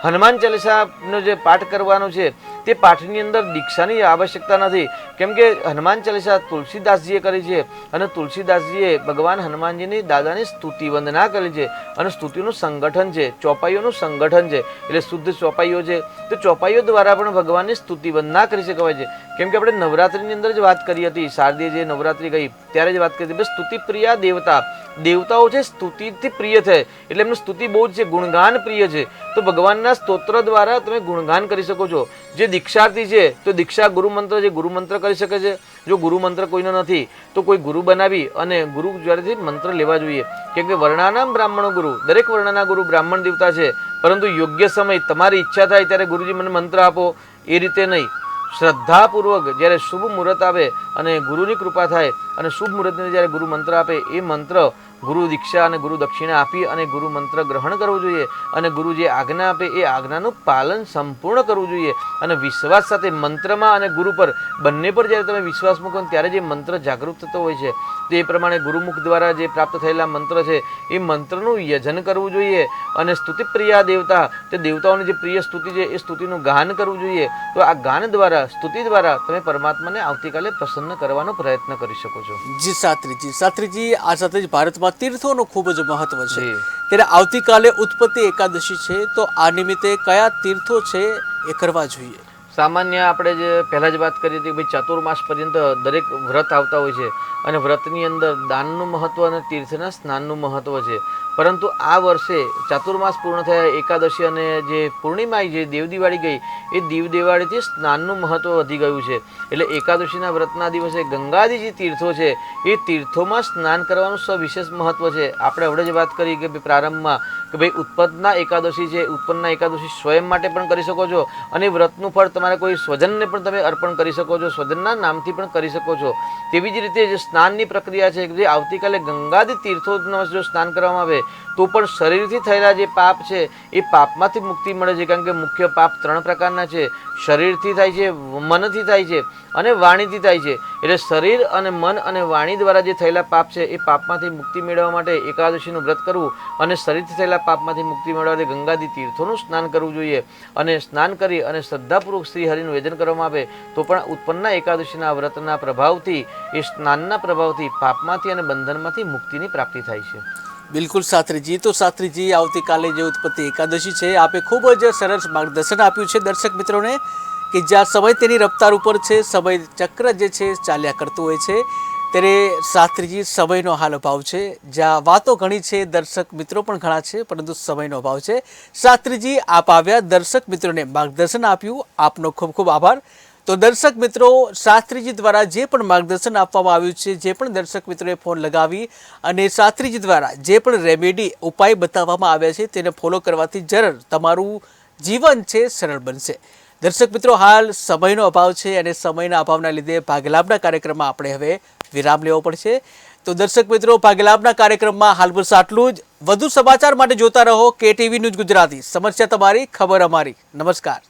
S2: હનુમાન ચાલીસાનો જે પાઠ કરવાનો છે તે પાઠની અંદર દીક્ષાની આવશ્યકતા નથી. કેમ કે હનુમાન ચાલીસા તુલસીદાસજીએ કરી છે અને તુલસીદાસજીએ ભગવાન હનુમાનજીની દાદાની સ્તુતિ વંદના કરી છે અને સ્તુતિનું સંગઠન છે, ચોપાઈઓનું સંગઠન છે. એટલે શુદ્ધ ચોપાઈઓ છે, તો ચોપાઈઓ દ્વારા પણ ભગવાનની સ્તુતિ વંદના કરી શકાય છે. કેમ કે આપણે નવરાત્રિની અંદર જ વાત કરી હતી, શારદીય જે નવરાત્રિ ગઈ ત્યારે જ વાત કરી હતી, સ્તુતિ પ્રિયા દેવતા, દેવતાઓ છે સ્તુતિથી પ્રિય છે. એટલે એમની સ્તુતિ બહુ જ છે, ગુણગાન પ્રિય છે. તો ભગવાનના સ્તોત્ર દ્વારા તમે ગુણગાન કરી શકો છો. જે દીક્ષાર્થી છે તો દીક્ષા ગુરુ મંત્ર છે, ગુરુ મંત્ર કરી શકે છે. જો ગુરુ મંત્ર કોઈનો નથી તો કોઈ ગુરુ બનાવી અને ગુરુ દ્વારાથી મંત્ર લેવા જોઈએ. કેમ કે વર્ણાનામ બ્રાહ્મણો ગુરુ, દરેક વર્ણના ગુરુ બ્રાહ્મણ દેવતા છે. પરંતુ યોગ્ય સમય તમારી ઈચ્છા થાય ત્યારે ગુરુજી મને મંત્ર આપો એ રીતે નહીં. શ્રદ્ધાપૂર્વક જ્યારે શુભ મુહૂર્ત આવે અને ગુરુની કૃપા થાય અને શુભ મુહૂર્તને જ્યારે ગુરુ મંત્ર આપે એ મંત્ર ગુરુ દીક્ષા અને ગુરુ દક્ષિણા આપી અને ગુરુ મંત્ર ગ્રહણ કરવું જોઈએ. અને ગુરુ જે આજ્ઞા આપે એ આજ્ઞાનું પાલન સંપૂર્ણ કરવું જોઈએ. અને વિશ્વાસ સાથે મંત્રમાં અને ગુરુ પર બંને પર જ્યારે તમે વિશ્વાસ મૂકો ત્યારે જે મંત્ર જાગૃત થતો હોય છે તો એ પ્રમાણે ગુરુમુખ દ્વારા જે પ્રાપ્ત થયેલા મંત્ર છે એ મંત્રનું યજન કરવું જોઈએ. અને સ્તુતિપ્રિયા દેવતા, તે દેવતાઓની જે પ્રિય સ્તુતિ છે એ સ્તુતિનું ગાન કરવું જોઈએ. તો આ ગાન દ્વારા, સ્તુતિ દ્વારા તમે પરમાત્માને આવતીકાલે પ્રસન્ન કરવાનો પ્રયત્ન કરી શકો છો.
S1: જી શાસ્ત્રીજી, શાસ્ત્રીજી આ સાથે જ ભારતમાં તીર્થોનું ખૂબ જ મહત્વ છે. ત્યારે આવતીકાલે ઉત્પત્તિ એકાદશી છે તો આ નિમિત્તે કયા તીર્થો છે એ કરવા જોઈએ?
S2: સામાન્ય આપણે જે પહેલાં જ વાત કરી હતી કે ભાઈ ચાતુર્માસ પર્યંત દરેક વ્રત આવતા હોય છે અને વ્રતની અંદર દાનનું મહત્વ અને તીર્થના સ્નાનનું મહત્વ છે. પરંતુ આ વર્ષે ચાતુર્માસ પૂર્ણ થયા, એકાદશી અને જે પૂર્ણિમા જે દેવ દિવાળી ગઈ એ દેવ દિવાળીથી સ્નાનનું મહત્વ વધી ગયું છે. એટલે એકાદશીના વ્રતના દિવસે ગંગાદી જે તીર્થો છે એ તીર્થોમાં સ્નાન કરવાનું સવિશેષ મહત્વ છે. આપણે હમણાં જ વાત કરી કે પ્રારંભમાં કે ભાઈ ઉત્પન્ના એકાદશી છે, ઉત્પન્ના એકાદશી સ્વયં માટે પણ કરી શકો છો અને વ્રતનું ફળ તમારે કોઈ સ્વજનને પણ તમે અર્પણ કરી શકો છો, સ્વજનના નામથી પણ કરી શકો છો. તેવી જ રીતે જે સ્નાનની પ્રક્રિયા છે કે જે આવતીકાલે ગંગાદી તીર્થોમાં જો સ્નાન કરવામાં આવે તો પણ શરીરથી થયેલા જે પાપ છે એ પાપમાંથી મુક્તિ મળે છે. કારણ કે મુખ્ય પાપ 3 પ્રકારના છે, શરીરથી થાય છે, મનથી થાય છે અને વાણીથી થાય છે. એટલે શરીર અને મન અને વાણી દ્વારા જે થયેલા પાપ છે એ પાપમાંથી મુક્તિ મેળવવા માટે એકાદશીનું વ્રત કરવું અને શરીરથી થયેલા પાપમાંથી મુક્તિ મેળવવા માટે ગંગાદી તીર્થોનું સ્નાન કરવું જોઈએ. અને સ્નાન કરી અને શ્રદ્ધાપૂર્વક શ્રી હરિનું યજન કરવામાં આવે તો પણ ઉત્પન્ના એકાદશીના વ્રતના પ્રભાવથી, એ સ્નાનના પ્રભાવથી પાપમાંથી અને બંધનમાંથી મુક્તિની પ્રાપ્તિ થાય છે.
S1: બિલકુલ શાસ્ત્રીજી, તો શાસ્ત્રીજી આવતીકાલે જે ઉત્પત્તિ એકાદશી છે આપે ખૂબ જ સરસ માર્ગદર્શન આપ્યું છે દર્શક મિત્રોને કે જ્યાં સમય તેની રફતાર ઉપર છે, સમય ચક્ર જે છે ચાલ્યા કરતું હોય છે. ત્યારે શાસ્ત્રીજી સમયનો હાલ અભાવ છે, જ્યાં વાતો ઘણી છે, દર્શક મિત્રો પણ ઘણા છે, પરંતુ સમયનો અભાવ છે. શાસ્ત્રીજી આપ આવ્યા, દર્શક મિત્રોને માર્ગદર્શન આપ્યું, આપનો ખૂબ ખૂબ આભાર. તો દર્શક મિત્રો, શાસ્ત્રીજી દ્વારા જે પણ માર્ગદર્શન આપવામાં આવ્યું છે, જે પણ દર્શક મિત્રોએ ફોન લગાવી અને શાસ્ત્રીજી દ્વારા જે પણ રેમેડી ઉપાય બતાવવામાં આવ્યા છે તેને ફોલો કરવાથી જરૂર તમારું જીવન છે સરળ બનશે. દર્શક મિત્રો, હાલ સમયનો અભાવ છે અને સમયના અભાવના લીધે ભાગલાભના કાર્યક્રમમાં આપણે હવે વિરામ લેવો પડશે. તો દર્શક મિત્રો, ભાગલાભના કાર્યક્રમમાં હાલ બસ આટલું જ. વધુ સમાચાર માટે જોતા રહો KTV ન્યૂઝ ગુજરાતી. સમસ્યા તમારી, ખબર અમારી. નમસ્કાર.